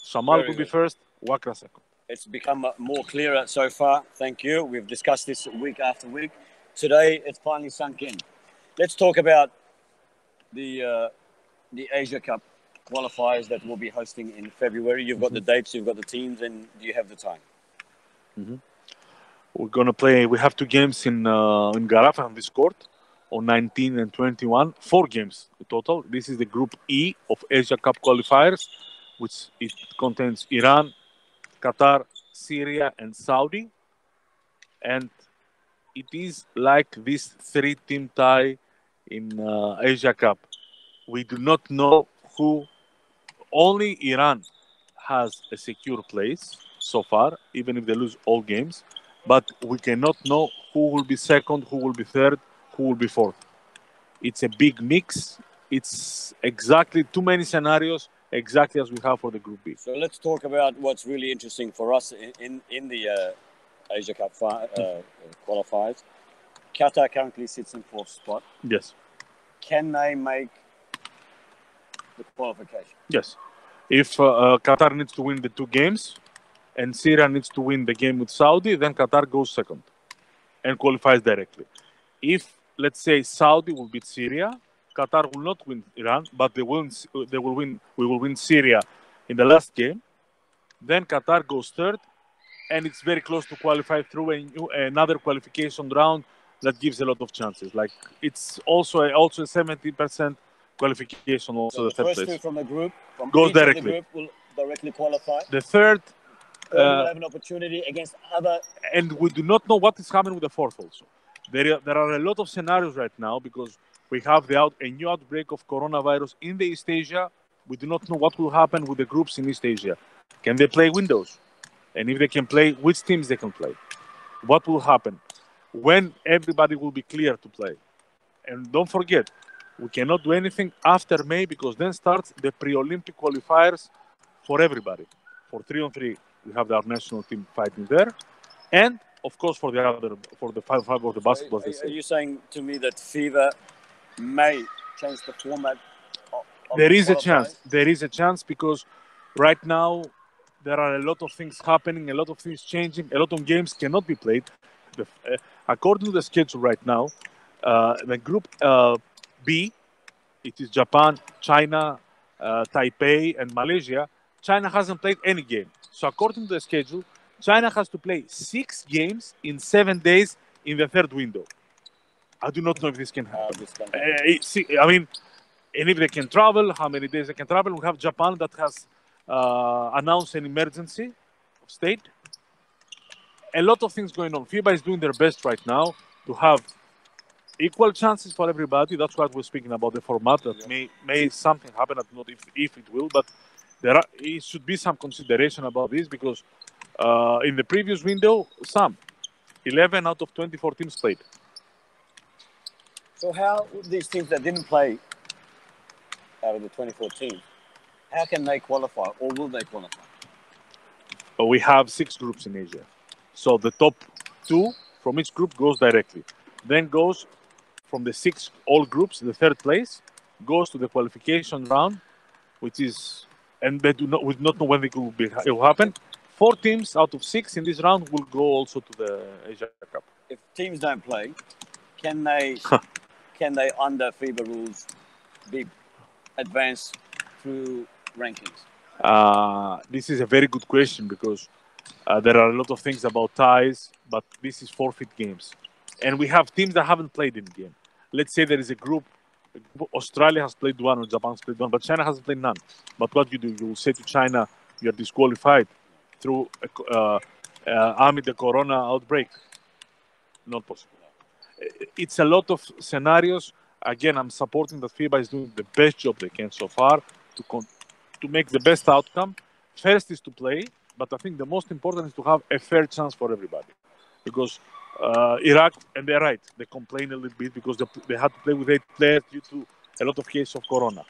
Shamal will be first, Wakra second. It's become more clearer so far. Thank you. We've discussed this week after week. Today, it's finally sunk in. Let's talk about the Asia Cup qualifiers that we'll be hosting in February. You've got the dates, you've got the teams, and do you have the time? We're gonna play. We have 2 games in Gharafah on this court on 19 and 21. 4 games total. This is the Group E of Asia Cup qualifiers, which it contains Iran, Qatar, Syria, and Saudi. And it is like this 3-team tie in Asia Cup. We do not know who. Only Iran has a secure place so far, even if they lose all games. But we cannot know who will be second, who will be third, who will be fourth. It's a big mix. It's exactly too many scenarios, exactly as we have for the Group B. So let's talk about what's really interesting for us in the Asia Cup qualifiers. Qatar currently sits in 4th spot. Yes. Can they make the qualification? Yes. If Qatar needs to win the 2 games and Syria needs to win the game with Saudi, then Qatar goes second and qualifies directly. If, let's say, Saudi will beat Syria, Qatar will not win Iran, but we will win Syria in the last game, then Qatar goes third, and it's very close to qualify through another qualification round that gives a lot of chances. Like, it's also a 70% qualification, also so the third first place. 2 from the group Goes directly. Of the group will directly qualify. The third will have an opportunity against other. And we do not know what is happening with the fourth also. There are a lot of scenarios right now because we have a new outbreak of coronavirus in the East Asia. We do not know what will happen with the groups in East Asia. Can they play windows? And if they can play, which teams they can play? What will happen? When everybody will be clear to play? And don't forget, we cannot do anything after May because then starts the pre-Olympic qualifiers for everybody. For 3-on-3, we have our national team fighting there. And, of course, for the 5 of the basketball. Are you saying to me that FIBA may change the format of There is a chance. There is a chance because right now there are a lot of things happening, a lot of things changing, a lot of games cannot be played. According to the schedule right now, the Group B, it is Japan, China, Taipei, and Malaysia. China hasn't played any game. So according to the schedule, China has to play 6 games in 7 days in the third window. I do not know if this can happen. I mean, and if they can travel, how many days they can travel. We have Japan that has announced an emergency of state. A lot of things going on. FIBA is doing their best right now to have equal chances for everybody. That's what we're speaking about, the format that may something happen. I don't know if it will, but it should be some consideration about this because in the previous window, 11 out of 24 teams played. So how these teams that didn't play out of the 24 teams, how can they qualify or will they qualify? We have 6 groups in Asia. So the top 2 from each group goes directly. Then goes from the 6 all groups, the third place, goes to the qualification round, which is, and we do not know when it will happen. 4 teams out of 6 in this round will go also to the Asia Cup. If teams don't play, can they under FIBA rules be advanced through rankings? This is a very good question because there are a lot of things about ties, but this is forfeit games. And we have teams that haven't played in the game. Let's say there is a group Australia has played one or Japan has played one, but China hasn't played none. But what you do, you will say to China, you're disqualified through amid the corona outbreak. Not possible. It's a lot of scenarios. Again, I'm supporting that FIBA is doing the best job they can so far to make the best outcome. First is to play, but I think the most important is to have a fair chance for everybody. Because Iraq, and they're right, they complain a little bit because they had to play with 8 players due to a lot of cases of corona.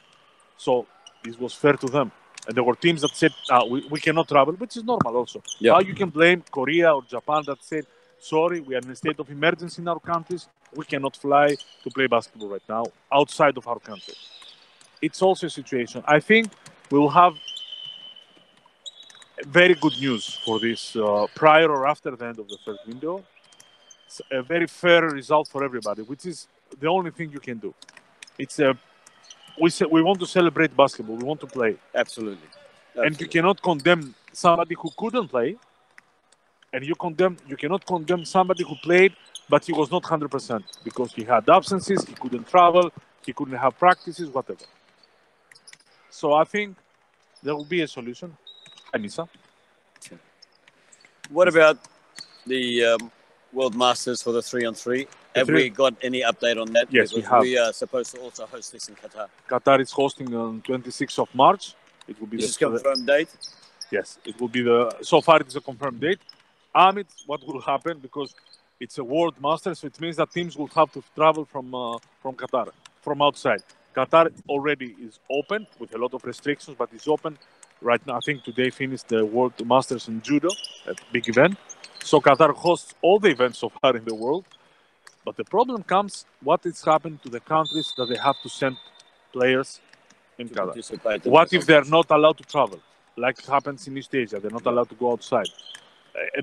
So this was fair to them. And there were teams that said, we cannot travel, which is normal also. Yeah. How you can blame Korea or Japan that said, sorry, we are in a state of emergency in our countries. We cannot fly to play basketball right now outside of our country. It's also a situation. I think we will have very good news for this prior or after the end of the first window. It's a very fair result for everybody, which is the only thing you can do. It's we want to celebrate basketball. We want to play. Absolutely. And you cannot condemn somebody who couldn't play, and you cannot condemn somebody who played, but he was not 100% because he had absences, he couldn't travel, he couldn't have practices, whatever. So I think there will be a solution. Anissa. What about the World Masters for the 3-on-3? Have we got any update on that? Yes, because we have. We are supposed to also host this in Qatar. Qatar is hosting on 26th of March. It will be This is confirmed date? Yes, it will be so far it is a confirmed date. Amit, what will happen, because it's a World Masters, so it means that teams will have to travel from Qatar, from outside. Qatar already is open with a lot of restrictions, but it's open right now. I think today finished the World Masters in Judo, a big event. So Qatar hosts all the events so far in the world. But the problem comes, what is happening to the countries that they have to send players in Qatar? What if they're not allowed to travel? Like it happens in East Asia, they're not allowed to go outside.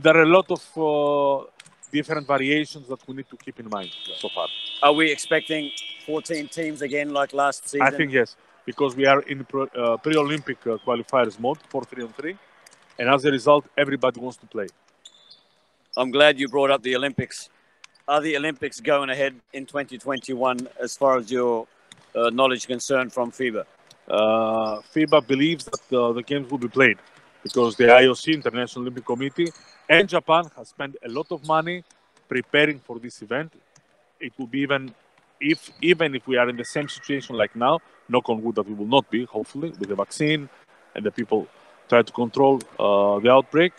There are a lot of different variations that we need to keep in mind so far. Are we expecting 14 teams again like last season? I think yes, because we are in pre-Olympic qualifiers mode for 3-on-3, and as a result, everybody wants to play. I'm glad you brought up the Olympics. Are the Olympics going ahead in 2021 as far as your knowledge concerned from FIBA? FIBA believes that the games will be played because the IOC, International Olympic Committee, and Japan has spent a lot of money preparing for this event. It will be even if we are in the same situation like now, knock on wood that we will not be, hopefully, with the vaccine and the people try to control the outbreak.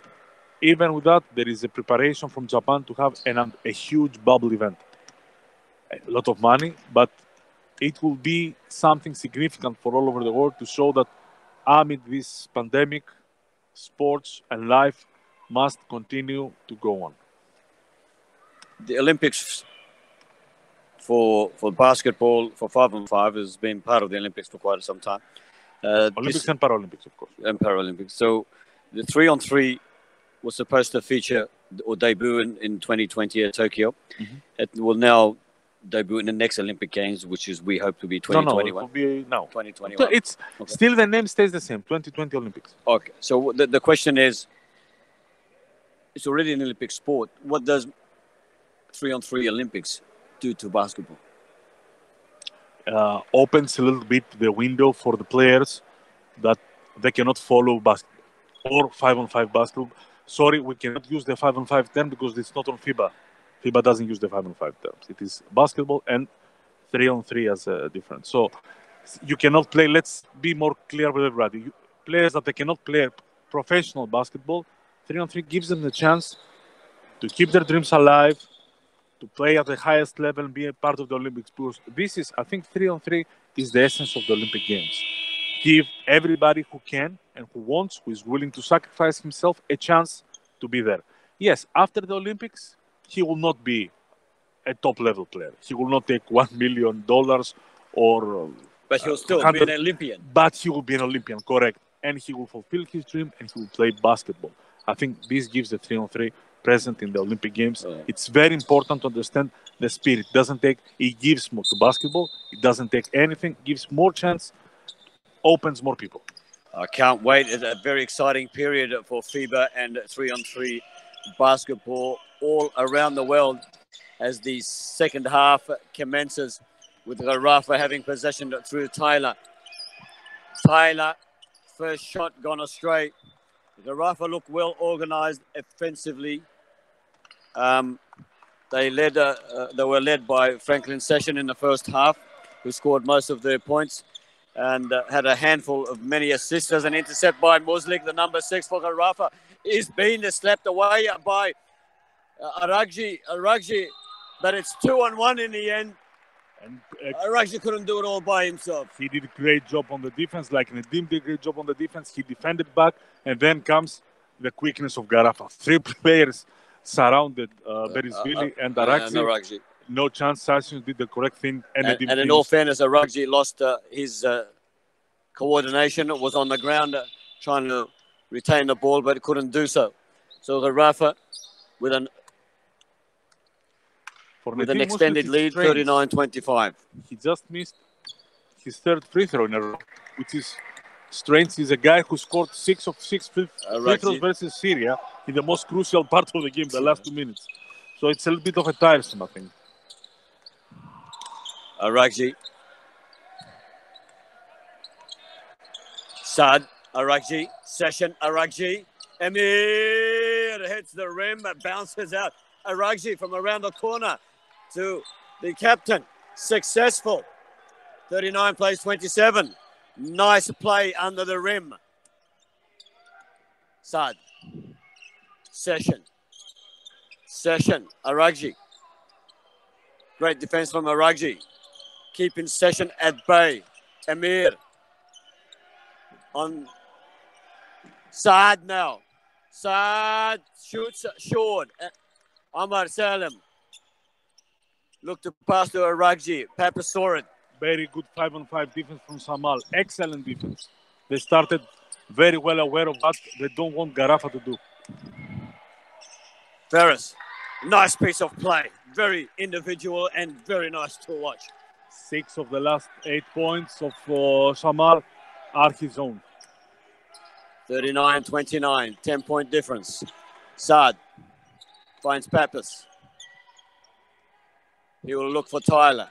Even with that, there is a preparation from Japan to have a huge bubble event. A lot of money, but it will be something significant for all over the world to show that amid this pandemic, sports and life must continue to go on. The Olympics for basketball, for 5-on-5, has been part of the Olympics for quite some time. Olympics and Paralympics, of course. And Paralympics. So the 3-on-3 was supposed to feature or debut in 2020 at Tokyo. Mm-hmm. It will now debut in the next Olympic Games, which is we hope to be 2021. No, it will be now. 2021. It's okay. Still the name stays the same. 2020 Olympics. Okay. So the question is, it's already an Olympic sport. What does 3-on-3 Olympics do to basketball? Opens a little bit the window for the players that they cannot follow basketball or 5-on-5 basketball. Sorry, we cannot use the 5-on-5 term because it's not on FIBA. FIBA doesn't use the 5-on-5 terms. It is basketball and 3-on-3 as a difference. So you cannot play, let's be more clear with everybody. Players that they cannot play professional basketball, 3-on-3 gives them the chance to keep their dreams alive, to play at the highest level and be a part of the Olympics. This is, I think 3-on-3 is the essence of the Olympic Games. Give everybody who can and who wants, who is willing to sacrifice himself, a chance to be there. Yes, after the Olympics, he will not be a top-level player. He will not take $1 million or... But he'll still be an Olympian. But he will be an Olympian, correct. And he will fulfill his dream and he will play basketball. I think this gives the 3-on-3 present in the Olympic Games. It's very important to understand the spirit. It gives more to basketball. It doesn't take anything. It gives more chance, opens more people. I can't wait. It's a very exciting period for FIBA and 3-on-3 basketball all around the world as the second half commences. with Gharafah having possession through Tyler. Tyler, first shot gone astray. Gharafah look well organised offensively. They were led by Franklin Session in the first half, who scored most of their points and had a handful of many assists. As an intercept by Muslik, the number 6 for Gharafah, is being slapped away by Aragji, but it's 2-on-1 in the end. And Aragji couldn't do it all by himself. He did a great job on the defense, like Nadim did a great job on the defense. He defended back, and then comes the quickness of Gharafah. 3 players surrounded Berisvili and Aragji. No chance. Sashin did the correct thing. And in all fairness, Aragji lost his coordination. Was on the ground trying to retain the ball, but couldn't do so. So Gharafah with an extended lead, 39-25. He just missed his 3rd free throw in a row, which is strange. He's a guy who scored 6 of 6 free throws versus Syria in the most crucial part of the game, the last 2 minutes. So it's a little bit of a tiresome, I think. Aragji. Saad, Aragji, Session, Aragji. Emir hits the rim, bounces out. Aragji from around the corner to the captain. Successful. 39 plays 27. Nice play under the rim. Saad. Session. Aragji. Great defense from Aragji. Keeping Session at bay. Emir. On Saad now. Saad shoots short. Omar Salim. Look to pass to Aragji. Papa saw it. Very good 5-on-5 defense from Shamal. Excellent defense. They started very well aware of what they don't want Gharafah to do. Ferris. Nice piece of play. Very individual and very nice to watch. 6 of the last 8 points of Shamal are his own. 39-29. 10-point difference. Saad finds Pappas. He will look for Tyler.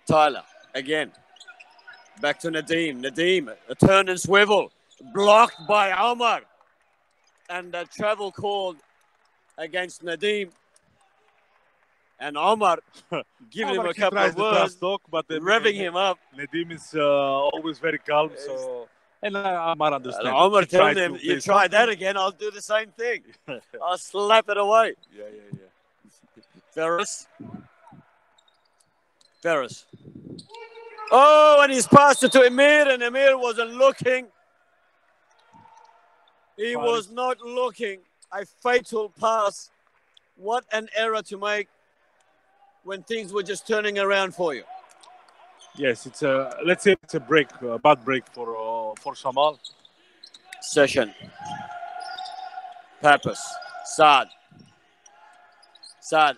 Tyler again. Back to Nadim. Nadim, a turn and swivel. Blocked by Omar. And a travel called against Nadim. And Omar giving him a couple of words, talk, but revving him up. Nadim is always very calm, so... And Omar understands. And Omar telling him, you try that again, I'll do the same thing. I'll slap it away. Yeah. Ferris. Oh, and he's passed it to Emir, and Emir wasn't looking. He was not looking. A fatal pass. What an error to make when things were just turning around for you. Yes, it's a, let's say it's a break, a bad break for Shamal. Session. Pappas. Saad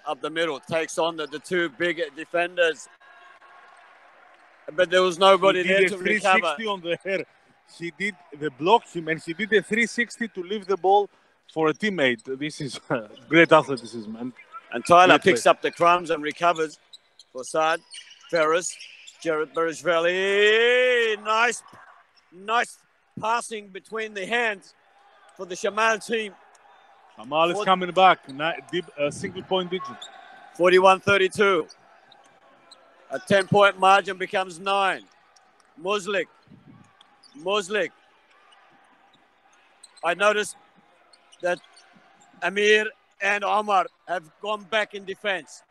up the middle, takes on the 2 big defenders. But there was nobody there to recover. He did a 360 on the hair. They blocked him, and he did a 360 to leave the ball for a teammate. This is great athleticism. And Tyler picks up the crumbs and recovers for Saad. Ferris, Jared Berisvili. Nice passing between the hands for the Shamal team. Shamal is coming back. Single point digit. 41-32. A 10-point margin becomes 9. Muslik. I noticed that Amir and Omar have gone back in defense.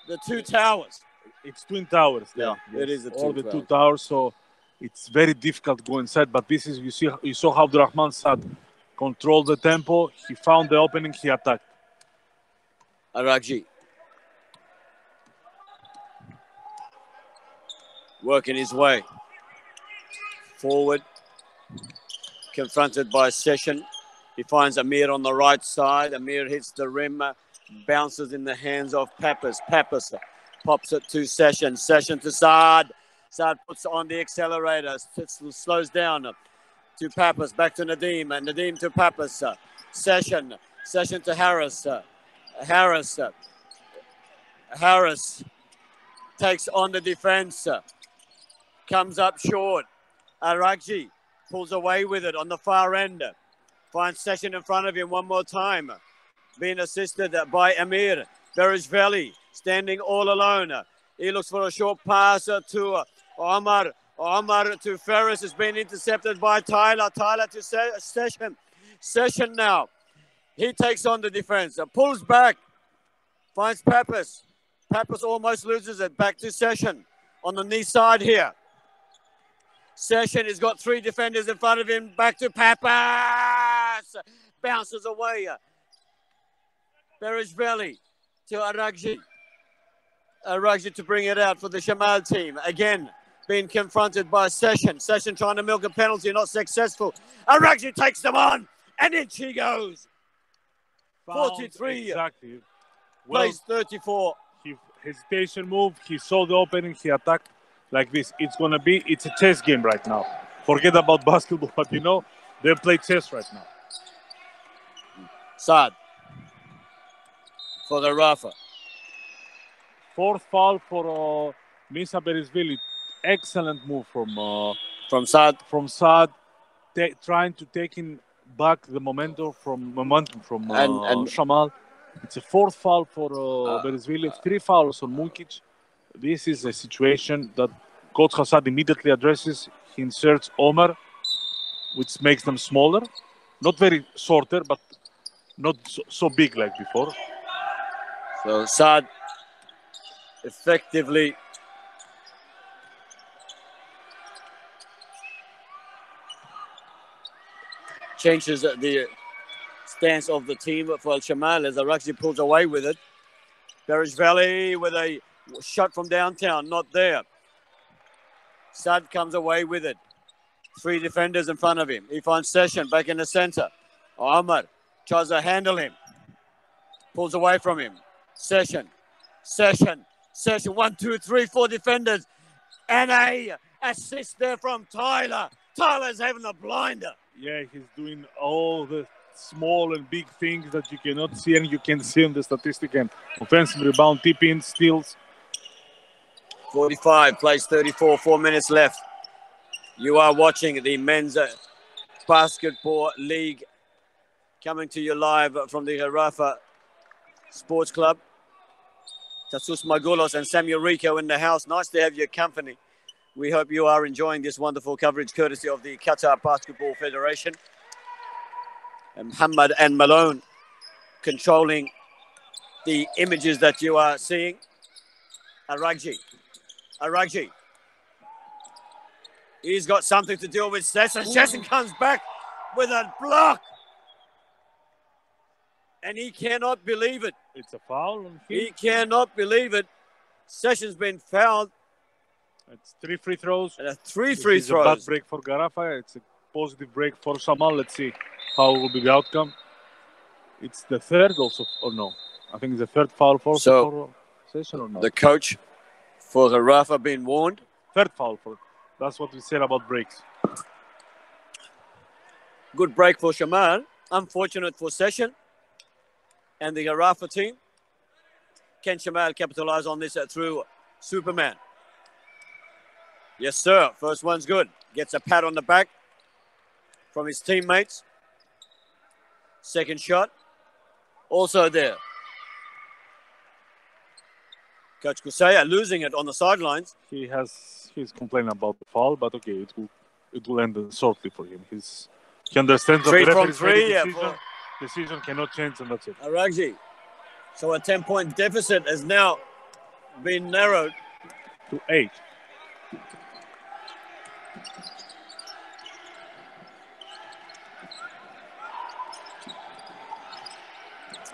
The 2 towers. It's twin towers. Yeah, yes. It is the 2 all towers. The 2 towers, so it's very difficult to go inside. But this is, you saw how Abdurrahman Saad controlled the tempo. He found the opening. He attacked. Aragji. Working his way forward. Confronted by Session. He finds Amir on the right side. Amir hits the rim. Bounces in the hands of Pappas. Pappas pops it to Session. Session to Saad. Saad puts on the accelerator. Slows down to Pappas. Back to Nadim. And Nadim to Pappas. Session to Harris. Harris takes on the defense. Comes up short. Aragji pulls away with it on the far end. Finds Session in front of him one more time. Being assisted by Amir. Berishvili standing all alone. He looks for a short pass to Omar. Omar to Ferris has been intercepted by Tyler. Tyler to Session. Session now. He takes on the defense. Pulls back. Finds Pappas. Pappas almost loses it. Back to Session on the knee side here. Session has got 3 defenders in front of him. Back to Pappas. Bounces away. Berishvili to Aragji. Aragji to bring it out for the Shamal team. Again, being confronted by Session. Session trying to milk a penalty, not successful. Aragji takes them on, and in she goes. Found 43. Exactly. Plays 34. Hesitation move. He saw the opening. He attacked like this. It's a chess game right now. Forget about basketball, but they play chess right now. Saad for Gharafah. 4th foul for Misa Berishvili. Excellent move From Saad. From Saad, trying to take in back the momentum from Shamal. It's a 4th foul for Berishvili. 3 fouls on Mukic. This is a situation that Coach Hassad immediately addresses. He inserts Omar, which makes them smaller. Not very shorter, but not so big like before. So Saad effectively changes the stance of the team for Shamal as Aragji pulls away with it. Berishvili with a shot from downtown, not there. Saad comes away with it. 3 defenders in front of him. He finds Session back in the center. Omar tries to handle him. Pulls away from him. Session. 1, 2, 3, 4 defenders. And a assist there from Tyler. Tyler's having a blinder. Yeah, he's doing all the small and big things that you cannot see, and you can see in the statistic. And offensive rebound, tip-in, steals. 45, plays 34, 4 minutes left. You are watching the Men's Basketball League coming to you live from the Gharafah Sports Club. Tasus Magulos and Samuel Rico in the house. Nice to have your company. We hope you are enjoying this wonderful coverage courtesy of the Qatar Basketball Federation. And Muhammad and Malone controlling the images that you are seeing. Aragji. He's got something to deal with Session. Session comes back with a block. And he cannot believe it. It's a foul on him. He cannot believe it. Session's been fouled. It's 3 free throws. And 3 free It's throws. a bad break for Gharafah. It's a positive break for Shamal. Let's see how will be the outcome. It's the 3rd also, or no? I think it's the 3rd foul for Session or not? The coach for Gharafah being warned. 3rd foul for. That's what we said about breaks. Good break for Shamal. Unfortunate for Session and the Gharafah team. Can Shamal capitalize on this through Superman? Yes, sir. First one's good. Gets a pat on the back from his teammates. Second shot. Also there. Coach Kusaya losing it on the sidelines. He's complaining about the foul, but okay, it will end shortly for him. He understands that the referee's decision cannot change, and that's it. Aragji. So a 10-point deficit has now been narrowed to 8.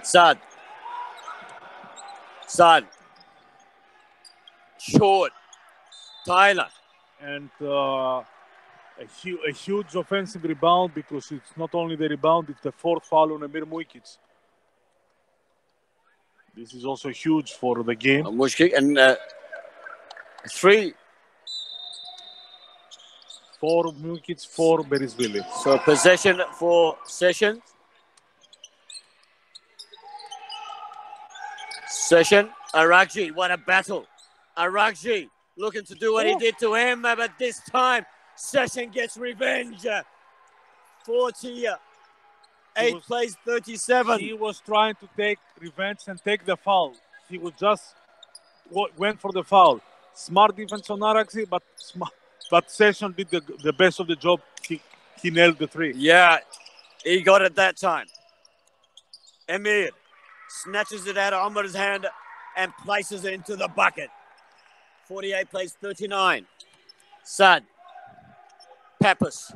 Saad. Short. Tyler. And a huge offensive rebound, because it's not only the rebound, it's the 4th foul on Amir Mukic. This is also huge for the game. Mushkik and 3. 4 Mukic, 4 Berishvili. So possession for Session. Aragji, what a battle. Arakji looking to do what he did to him, but this time Session gets revenge. 48 plays 37. He was trying to take revenge and take the foul. He was just went for the foul. Smart defense on Araxi, but Session did the best of the job. He nailed the three. Yeah, he got it that time. Emir snatches it out of Omar's hand and places it into the bucket. 48 plays 39. Sad. Pappas.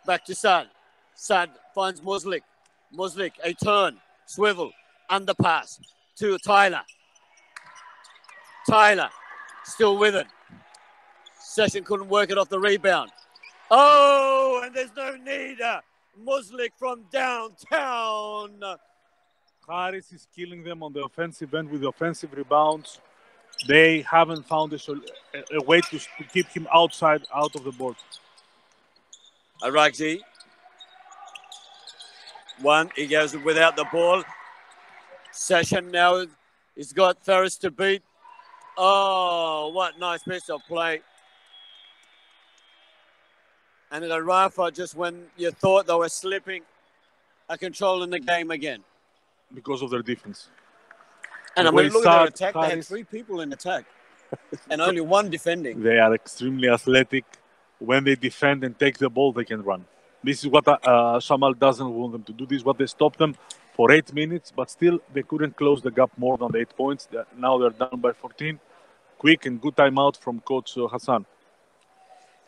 Back to Sad. Sad finds Muslik. Muslik, a turn. Swivel. Underpass to Tyler. Tyler still with it. Session couldn't work it off the rebound. Oh, and there's no need. Muslik from downtown. Harris is killing them on the offensive end with offensive rebounds. They haven't found a way to keep him out of the board. Arakji. One, he goes without the ball. Session now, he's got Ferris to beat. Oh, what nice piece of play. And Gharafah, just when you thought they were slipping, are controlling the game again. Because of their defense. And I mean, look at their attack. They had 3 people in attack and only 1 defending. They are extremely athletic. When they defend and take the ball, they can run. This is what Shamal doesn't want them to do. This is what they stopped them for 8 minutes, but still they couldn't close the gap more than 8 points. Now they're down by 14. Quick and good timeout from Coach Hassan.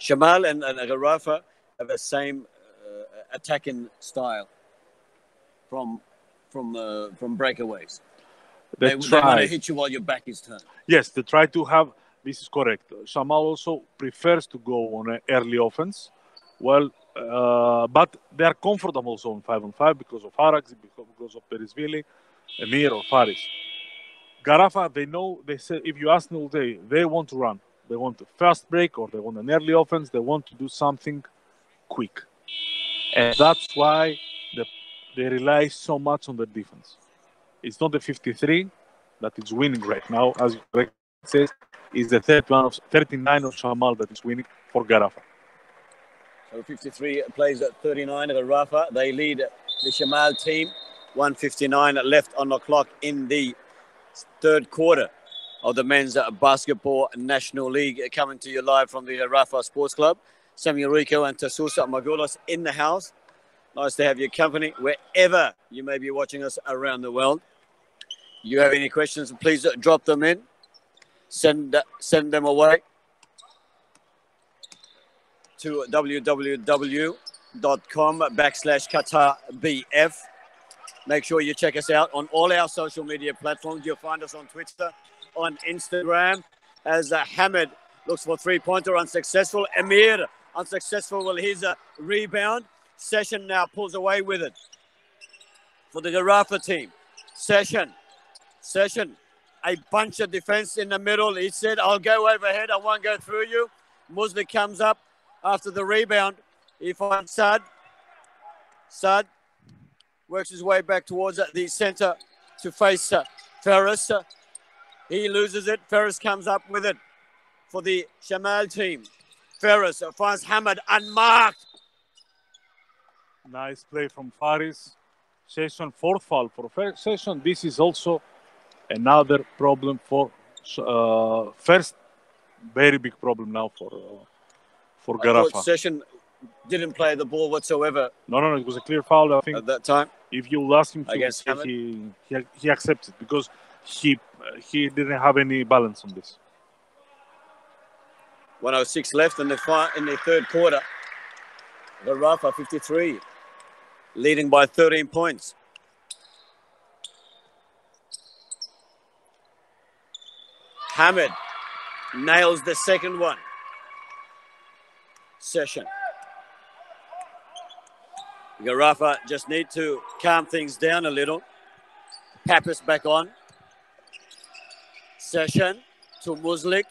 Shamal and Gharafah have the same attacking style from breakaways. They want to hit you while your back is turned. Yes, they try to have. This is correct. Shamal also prefers to go on an early offense. Well, but they are comfortable also on 5-on-5 because of Arax, because of Perisvili, Emir or Faris. Gharafah, they know. They say if you ask them all day, they want to run. They want a fast break or they want an early offense. They want to do something quick, and that's why they rely so much on the defense. It's not the 53 that is winning right now, as Greg says. It's the 39 of Shamal that is winning for Gharafah. So 53 plays at 39 at Gharafah. They lead the Shamal team. 1:59 left on the clock in the third quarter of the Men's Basketball National League. Coming to you live from the Gharafah Sports Club. Samuel Rico and Tasusa Magulos in the house. Nice to have your company wherever you may be watching us around the world. You have any questions, please drop them in. Send them away to www.com/QatarBF. Make sure you check us out on all our social media platforms. You'll find us on Twitter, on Instagram, as Hamid looks for three-pointer, unsuccessful. Emir, unsuccessful with his rebound. Session now pulls away with it for the Gharafah team. Session, a bunch of defense in the middle. He said, I'll go overhead. I won't go through you. Muslik comes up after the rebound. He finds Sad. Sad works his way back towards the center to face Ferris. He loses it. Ferris comes up with it for the Shamal team. Ferris finds Hamid unmarked. Nice play from Faris. Session, 4th foul for Session. This is also another problem for first very big problem now for Gharafah. Session didn't play the ball whatsoever. No, it was a clear foul. I think at that time. If you ask him to, he accepts it because he didn't have any balance on this. 1:06 left in the third quarter. Gharafah 53, leading by 13 points. Hamid nails the second one. Session. Gharafah just need to calm things down a little. Pappas back on. Session to Muslik.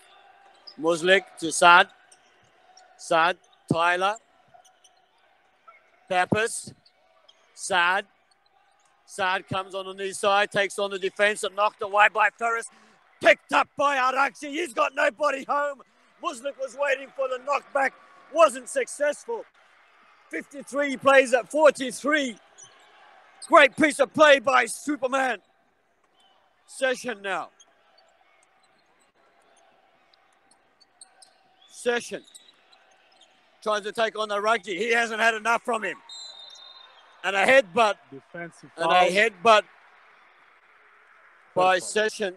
Muslik to Saad. Saad, Tyler. Pappas. Saad. Saad comes on his side, takes on the defense and knocked away by Ferris. Picked up by Araxi. He's got nobody home. Muslik was waiting for the knockback. Wasn't successful. 53 plays at 43. Great piece of play by Superman. Session now. Session tries to take on Araxi. He hasn't had enough from him. And a headbutt. Defensive foul. And a headbutt by Session.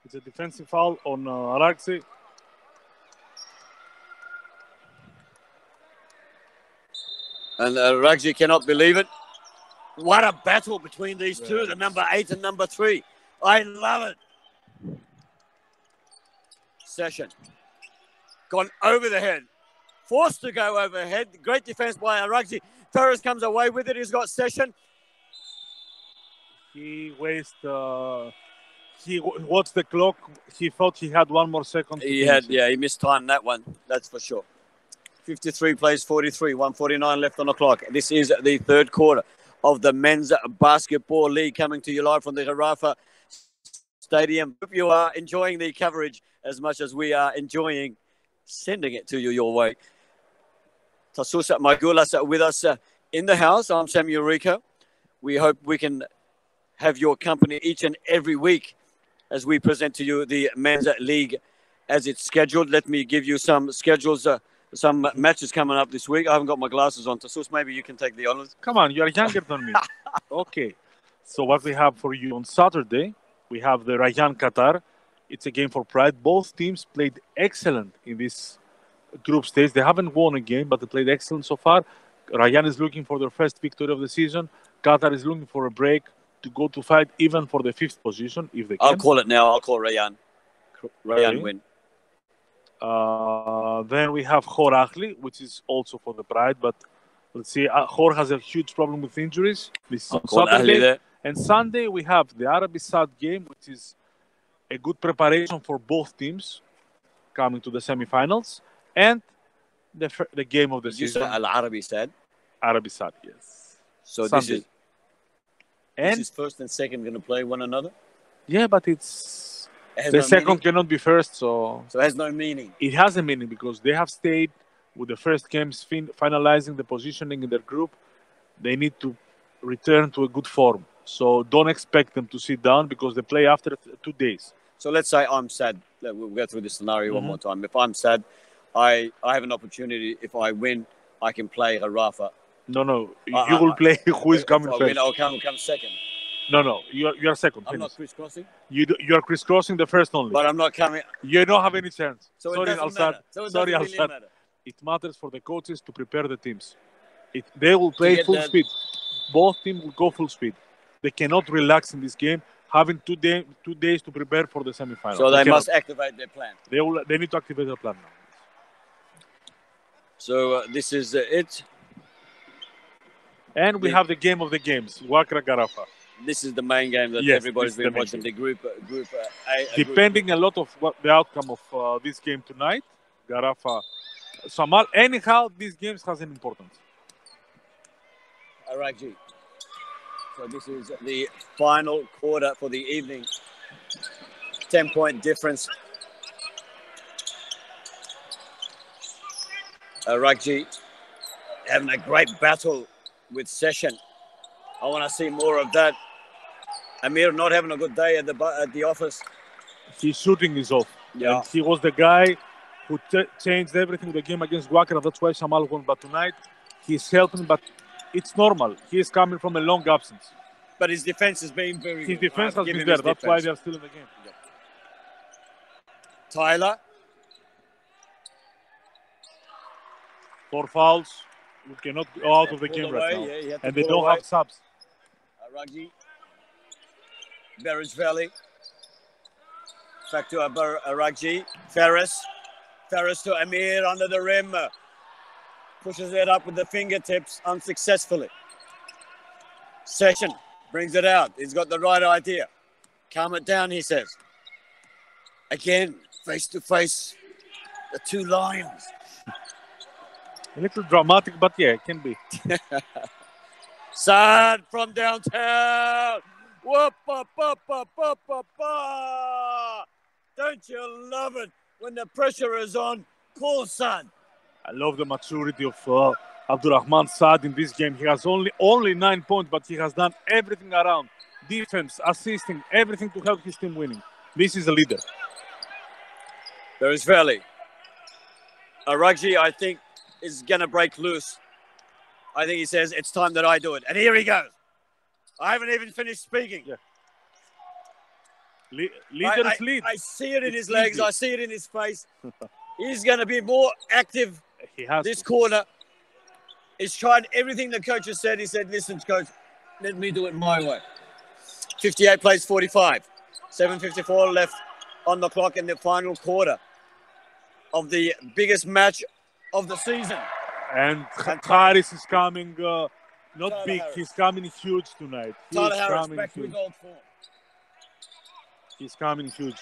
It's a defensive foul on Araxi. And Araxi cannot believe it. What a battle between these two, the number 8 and number 3. I love it. Session. Gone over the head. Forced to go overhead. Great defense by Araxi. Torres comes away with it. He's got Session. He watched the clock. He thought he had 1 more second. He missed time that one. That's for sure. 53 plays 43, 1:49 left on the clock. This is the third quarter of the Men's Basketball League coming to you live from the Gharafah Stadium. Hope you are enjoying the coverage as much as we are enjoying sending it to you your way. Tasusa Magulas with us in the house. I'm Samuel Rico. We hope we can have your company each and every week as we present to you the Men's League as it's scheduled. Let me give you some schedules. Some matches coming up this week. I haven't got my glasses on. Tasus, maybe you can take the honors. Come on, you're younger than me. Okay. So what we have for you on Saturday, we have the Rayan Qatar. It's a game for pride. Both teams played excellent in this group stage. They haven't won a game, but they played excellent so far. Rayan is looking for their first victory of the season. Qatar is looking for a break to go to fight even for the 5th position if they can. I'll call it now. I'll call Rayan. Rayan win. Then we have Khor Ahli, which is also for the pride, but let's see. Khor has a huge problem with injuries. This is on Saturday. And Sunday we have the Arabi Sad game, which is a good preparation for both teams coming to the semifinals, and the game of the season. You said Al-Arabi Sad? Arabi Sad, yes. So Sunday. This is first and second going to play one another? Yeah, but it's... The second cannot be first, so it has no meaning. It has a meaning because they have stayed with the first games finalizing the positioning in their group. They need to return to a good form. So don't expect them to sit down because they play after 2 days. So let's say I'm sad. We'll go through this scenario one more time. If I'm sad, I have an opportunity. If I win, I can play Gharafah. No. You will play who is coming first. Win, I'll come second. No. You are second. I'm not crisscrossing? You are crisscrossing the first only. But I'm not coming. You don't have any chance. So Sorry, Al-Sad. Sorry, Al-Sad. It matters for the coaches to prepare the teams. They will play full speed. Both teams will go full speed. They cannot relax in this game, having 2 days to prepare for the semifinals. So they must activate their plan. They need to activate their plan now. So this is it. And we have the game of the games, Wakra Gharafah. This is the main game that everybody's been watching. The group A. Depending a lot of what the outcome of this game tonight, Gharafah, Shamal. Anyhow, these games has an importance. Araxi. So this is the final quarter for the evening. 10-point difference. Araxi having a great battle with Session. I want to see more of that. Amir not having a good day at the office. His shooting is off. Yeah. And he was the guy who changed everything with the game against Wakra. That's why Shamal won. But tonight, he's helping, but it's normal. He is coming from a long absence. But his defense has been very good. His defense has been there. That's why they're still in the game. Yeah. Tyler. 4 fouls. We cannot go out of the game right now. Yeah, and they don't have subs. Araxi. Berridge Valley. Back to Araxi. Ferris to Amir under the rim. Pushes it up with the fingertips unsuccessfully. Session brings it out. He's got the right idea. Calm it down, he says. Again, face to face, the 2 lions. A little dramatic, but yeah, it can be. Sad from downtown. Don't you love it when the pressure is on? Cool, son. I love the maturity of Abdurrahman Saad in this game. He has only 9 points, but he has done everything around. Defense, assisting, everything to help his team winning. This is a leader. There is Valley. Aragji, I think, is going to break loose. I think he says, it's time that I do it. And here he goes. I haven't even finished speaking. Yeah. Leaders lead. I see it in his legs. I see it in his face. He's going to be more active this quarter. He's tried everything the coach has said. He said, listen, coach, let me do it my way. 58 plays 45. 7:54 left on the clock in the final quarter of the biggest match of the season. And Harris is coming, not Tyler big, Harris. He's coming huge tonight. Tyler Harris back to his old form. He's coming huge.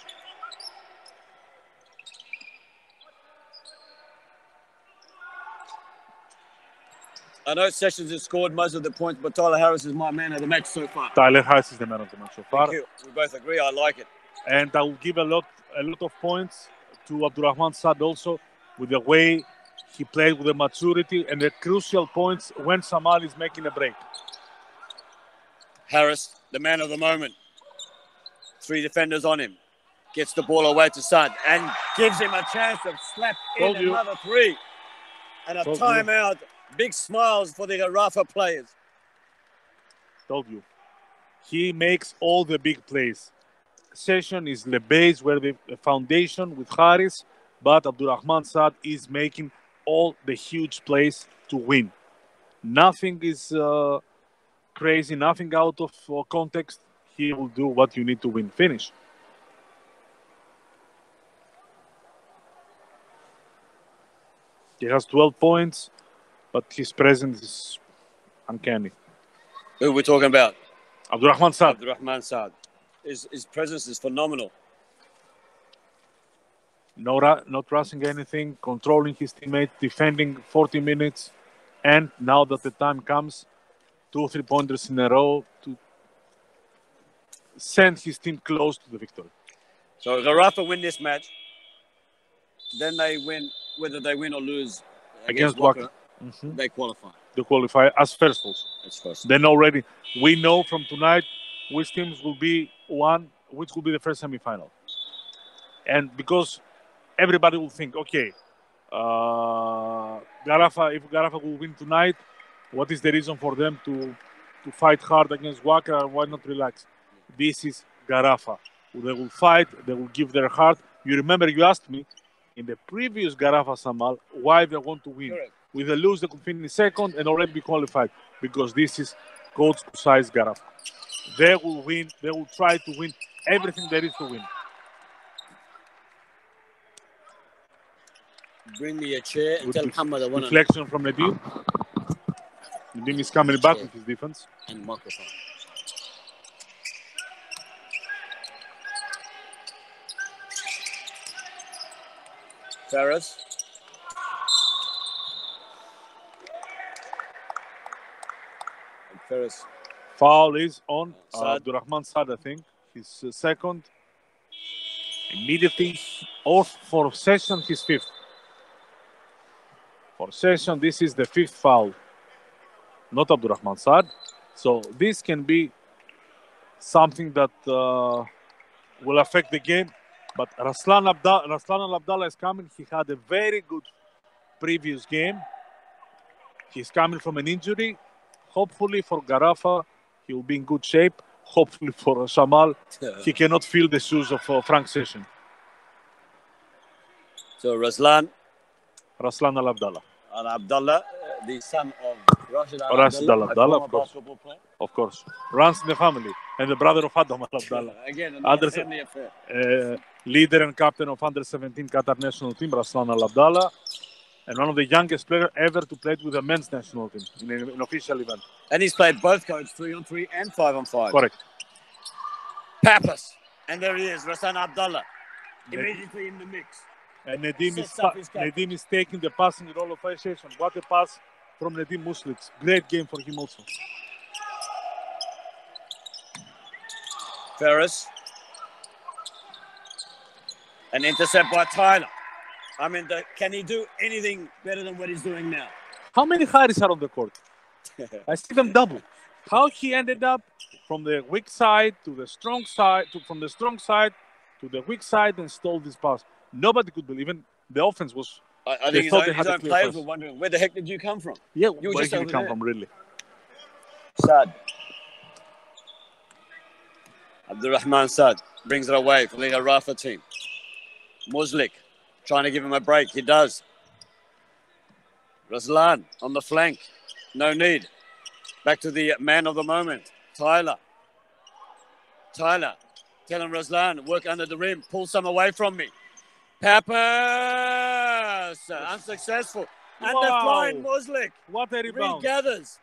I know Sessions has scored most of the points, but Tyler Harris is my man of the match so far. Tyler Harris is the man of the match so far. Thank you. We both agree. I like it. And I will give a lot of points to Abdurrahman Saad also with the way he played, with the maturity and the crucial points when Shamal is making a break. Harris, the man of the moment. 3 defenders on him. Gets the ball away to Saad and gives him a chance to slap in another 3. And a timeout. Big smiles for the Gharafah players. Told you. He makes all the big plays. Session is the base, where the foundation with Harris, but Abdurrahman Saad is making all the huge plays to win. Nothing is crazy, nothing out of context. He will do what you need to win. Finish. He has 12 points, but his presence is uncanny. Who are we talking about? Abdurrahman Saad. Abdurrahman Saad. His presence is phenomenal. Not rushing anything, controlling his teammates, defending 40 minutes, and now that the time comes, 2 3-pointers in a row to send his team close to the victory. So Gharafah win this match, then they win, whether they win or lose against Walker, they qualify. They qualify as first also. That's first. Then already we know from tonight which teams will be which will be the first semi-final. And because everybody will think, okay, Gharafah, if Gharafah will win tonight, what is the reason for them to fight hard against Walker? Why not relax? This is Gharafah. They will fight, they will give their heart. You remember you asked me in the previous Gharafah Shamal why they want to win. Correct. With a lose, they could finish second and already be qualified, because this is Coach Kusai's Gharafah. They will win, they will try to win everything there is to win. Bring me a chair and tell Muhammad I want reflection from Nadim. Nadim is coming back with his defense. And microphone. Ferris. And Ferris. Foul is on Saad. Abdurrahman Saad, I think. His second. Immediately off for Session, his 5th. For Session, this is the 5th foul. Not Abdurrahman Saad. So this can be something that will affect the game. But Raslan Al-Abdallah is coming. He had a very good previous game. He's coming from an injury. Hopefully for Gharafah, he will be in good shape. Hopefully for Shamal, he cannot feel the shoes of Frank Session. So Raslan Al-Abdallah. Al-Abdallah, the son of Rashid Al-Abdallah, of course. basketball player. Of course. Runs in the family. And the brother of Adam Al-Abdallah. Again, another family affair. Leader and captain of under-17 Qatar national team, Raslan Al-Abdallah. And one of the youngest players ever to play with the men's national team in an official event. And he's played both codes, 3-on-3 and 5-on-5. Correct. Pappas. And there he is, Raslan Abdallah. Immediately in the mix. And Nadim is taking the passing role of Session. What a pass from Nadim Muslic. Great game for him also. Ferris. An intercept by Tyler. I mean, can he do anything better than what he's doing now? How many Haris are on the court? I see them double. How he ended up from the weak side to the strong side, from the strong side to the weak side and stole this pass. Nobody could believe it. The offense was... I think his own players were wondering, where the heck did you come from? Yeah, where did you come from, really? Saad. Abdurrahman Saad brings it away from the Gharafah team. Muslik trying to give him a break. He does. Raslan on the flank. No need. Back to the man of the moment, Tyler. Tyler telling Raslan, work under the rim. Pull some away from me. Pappas. Unsuccessful. And the flying Muslik. What a rebound. Regathers.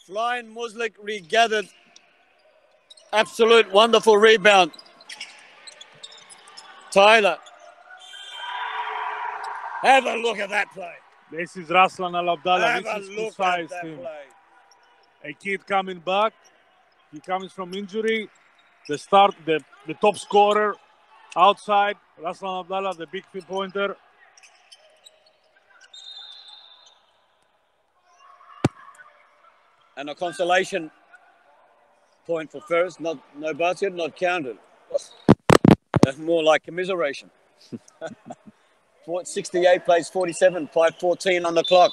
Flying Muslik regathered. Absolute wonderful rebound. Tyler. Have a look at that play. This is Raslan Al-Abdallah. Have This a is look who at sized that him. play. A kid coming back. He comes from injury. The top scorer outside. Raslan Abdallah, the big three-pointer. And a consolation point for Ferris. No basket, not counted. That's more like commiseration. 68 plays 47, 5:14 on the clock.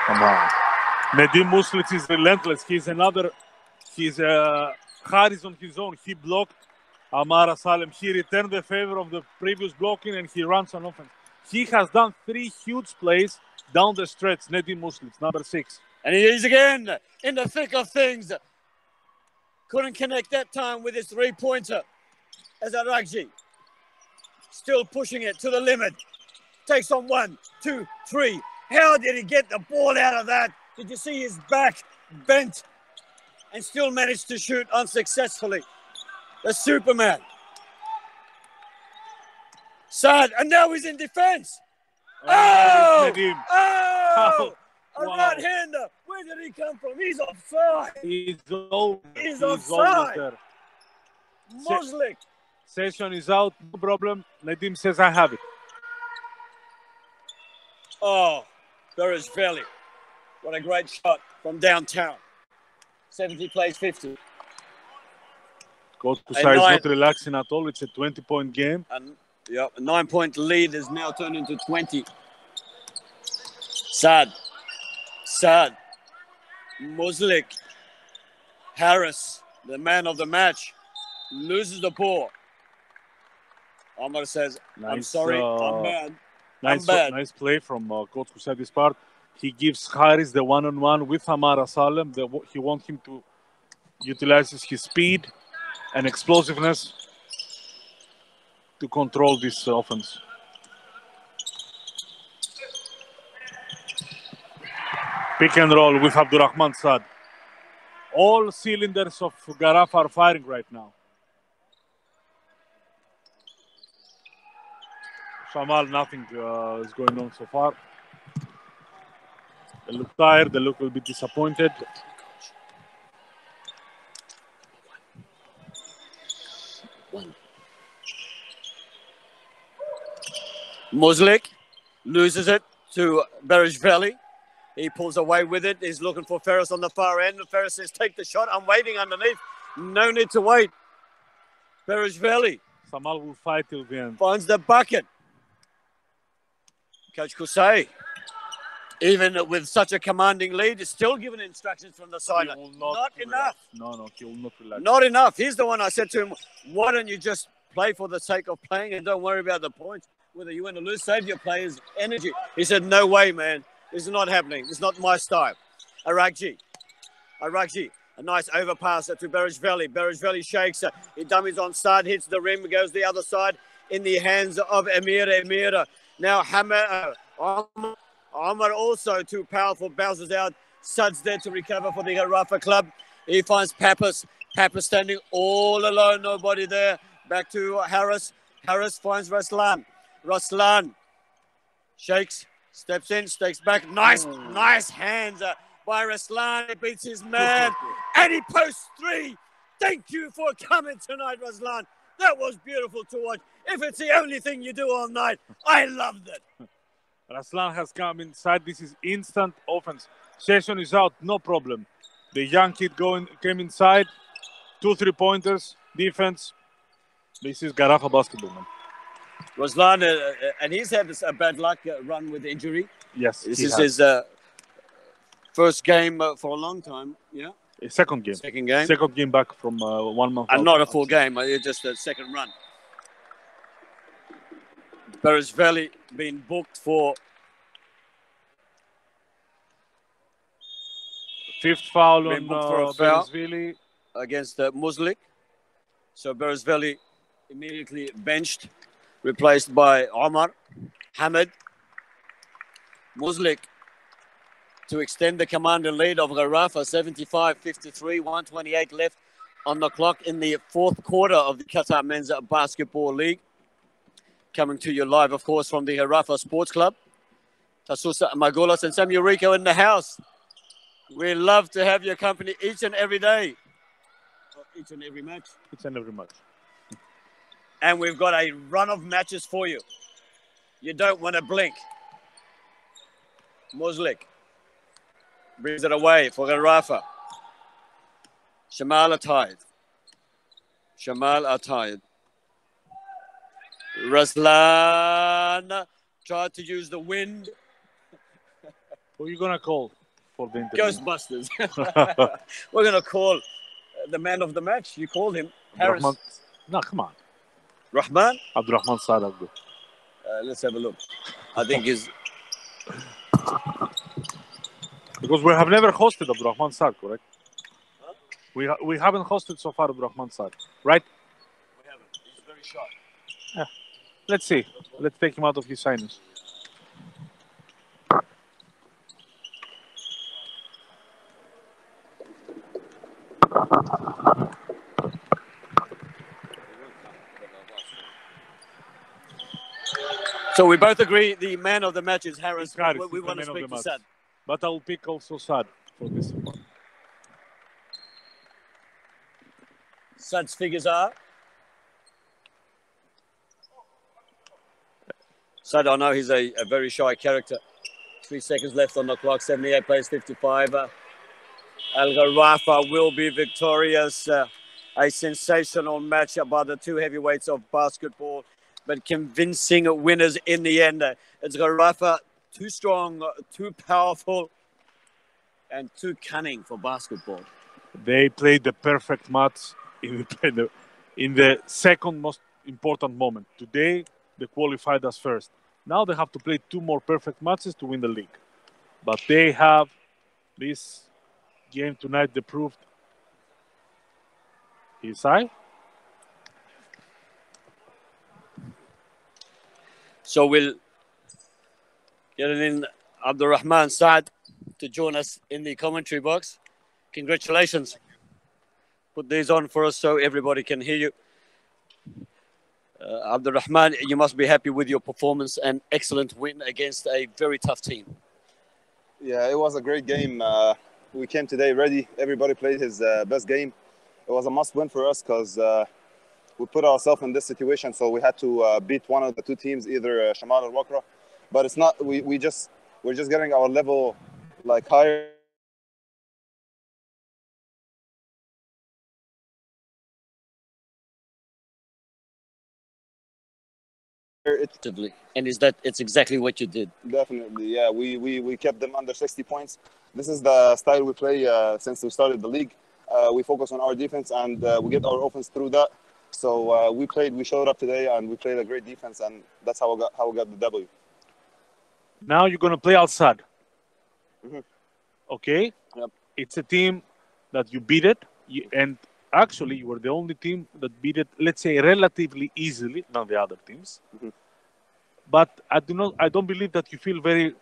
Come on. Nedim Muslic is relentless. He's Haris on his own. He blocked Amara Salem. He returned the favor of the previous blocking and he runs on offense. He has done 3 huge plays down the stretch. Nedim Muslic, number 6. And he is again in the thick of things. Couldn't connect that time with his three-pointer. As Aragji still pushing it to the limit. Takes on 1, 2, 3. How did he get the ball out of that? Did you see his back bent and still managed to shoot unsuccessfully? The Superman. Saad, and now he's in defense. Oh! A right-hander. Where did he come from? He's offside. He's offside. Muslik. Session is out, no problem. Nedim says, I have it. Oh, Ferris Valley. What a great shot from downtown. 70 plays 50. Coach Kusai is not relaxing at all. It's a 20-point game. And, a 9-point lead is now turned into 20. Saad. Muslik. Harris, the man of the match, loses the ball. Omar says, I'm sorry, I'm bad. Nice play from Coach Kusai this part. He gives Haris the one-on-one with Amara Salem. He wants him to utilize his speed and explosiveness to control this offense. Pick and roll with Abdurrahman Saad. All cylinders of Gharafah are firing right now. Shamal, nothing is going on so far. They look tired, they look a bit disappointed. Muslik loses it to Barish Valley. He pulls away with it. He's looking for Ferris on the far end. Ferris says, take the shot. I'm waiting underneath. No need to wait. Barish Valley. Shamal will fight till the end. Finds the bucket. Coach Kusai, even with such a commanding lead, is still giving instructions from the side. Not enough. No, he will not relax. Not enough. He's the one I said to him, why don't you just play for the sake of playing and don't worry about the points? Whether you win or lose, save your players' energy. He said, no way, man. This is not happening. It's not my style. Aragji. A nice overpass to Barish Valley. Barish Valley shakes. He dummies on side, hits the rim, goes the other side in the hands of Emira. Now Omar also too powerful, bounces out. Sud's there to recover for the Gharafah club. He finds Pappas. Pappas standing all alone, nobody there. Back to Harris. Harris finds Ruslan. Ruslan shakes, steps in, steps back. Nice hands by Ruslan. He beats his man. And he posts 3. Thank you for coming tonight, Ruslan. That was beautiful to watch. If it's the only thing you do all night, I loved it. Ruslan has come inside. This is instant offense. Session is out, no problem. The young kid came inside. 2 3-pointers, defense. This is Gharafah basketball, man. Ruslan, and he's had a bad luck run with injury. Yes, this is his first game for a long time. Yeah, second game. Second game back from 1 month. And not a full game. It's just a second run. Beresveli been booked for 5th foul on Beresveli against Muslik. So Beresveli immediately benched, replaced by Omar Hamid. Muslik to extend the command and lead of Gharafah, 75-53, 128 left on the clock in the 4th quarter of the Qatar Men's Basketball League. Coming to you live, of course, from the Gharafah Sports Club. Tasusa Magulas and Samuel Rico in the house. We love to have your company each and every day. Each and every match. Each and every match. And we've got a run of matches for you. You don't want to blink. Muslik brings it away for Gharafah. Shamal Qbf. Ruslan tried to use the wind. Who are you going to call for the interview? Ghostbusters. We're going to call the man of the match. You called him. Harris. No, come on. Rahman? Abdurrahman Saad. Let's have a look. I think he's... Because we have never hosted Abdurrahman Saad, correct? Huh? We haven't hosted so far Abdurrahman Saad, right? We haven't. He's very shy. Yeah. Let's see. Let's take him out of his silence. So we both agree the man of the match is Harris. We want to speak to Saad. But I'll pick also Saad for this one. Saad's figures are? Saad, I know he's a very shy character. 3 seconds left on the clock, 78 plays 55. Al Gharafah will be victorious. A sensational match by the 2 heavyweights of basketball, but convincing winners in the end. It's Gharafah, too strong, too powerful, and too cunning for basketball. They played the perfect match in the second most important moment. Today, they qualified as first. Now they have to play 2 more perfect matches to win the league. But they have this game tonight. They proved his eye. So we'll get in Abdurrahman Saad to join us in the commentary box. Congratulations. Put these on for us so everybody can hear you. Abdurrahman, you must be happy with your performance and excellent win against a very tough team. Yeah, it was a great game. We came today ready. Everybody played his best game. It was a must win for us because we put ourselves in this situation, so we had to beat one of the 2 teams, either Shamal or Wakra. But it's not. We're just getting our level like higher. And it's exactly what you did. Definitely, yeah. We kept them under 60 points. This is the style we play since we started the league. We focus on our defense and we get our offense through that. So we showed up today and we played a great defense, and that's how we got the W. Now you're going to play outside. Mm-hmm. Okay? Yep. It's a team that you beat it, and actually you were the only team that beat it, let's say, relatively easily, not the other teams. Mm-hmm. But I don't believe that you feel very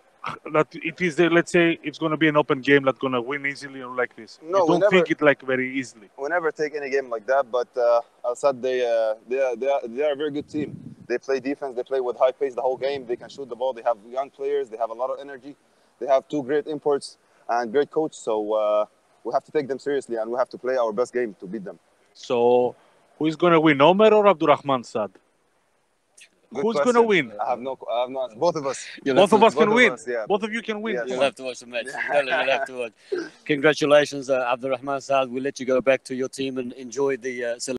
that it is, let's say, it's going to be an open game that's going to win easily or like this? No, you we don't never- think it like very easily? We never take any game like that, but Al Sadd, they are a very good team. They play defense, they play with high pace the whole game. They can shoot the ball. They have young players. They have a lot of energy. They have 2 great imports and great coach. So we have to take them seriously, and we have to play our best game to beat them. So who is going to win, Omer or Abdurrahman Saad? Good Who's question. going to win? I have no. Both of us. Both of us can win. us, yeah. Both of you can win. Yes. You'll have to watch the match. You'll have to watch. Congratulations, Abdurrahman Saad. We'll let you go back to your team and enjoy the celebration.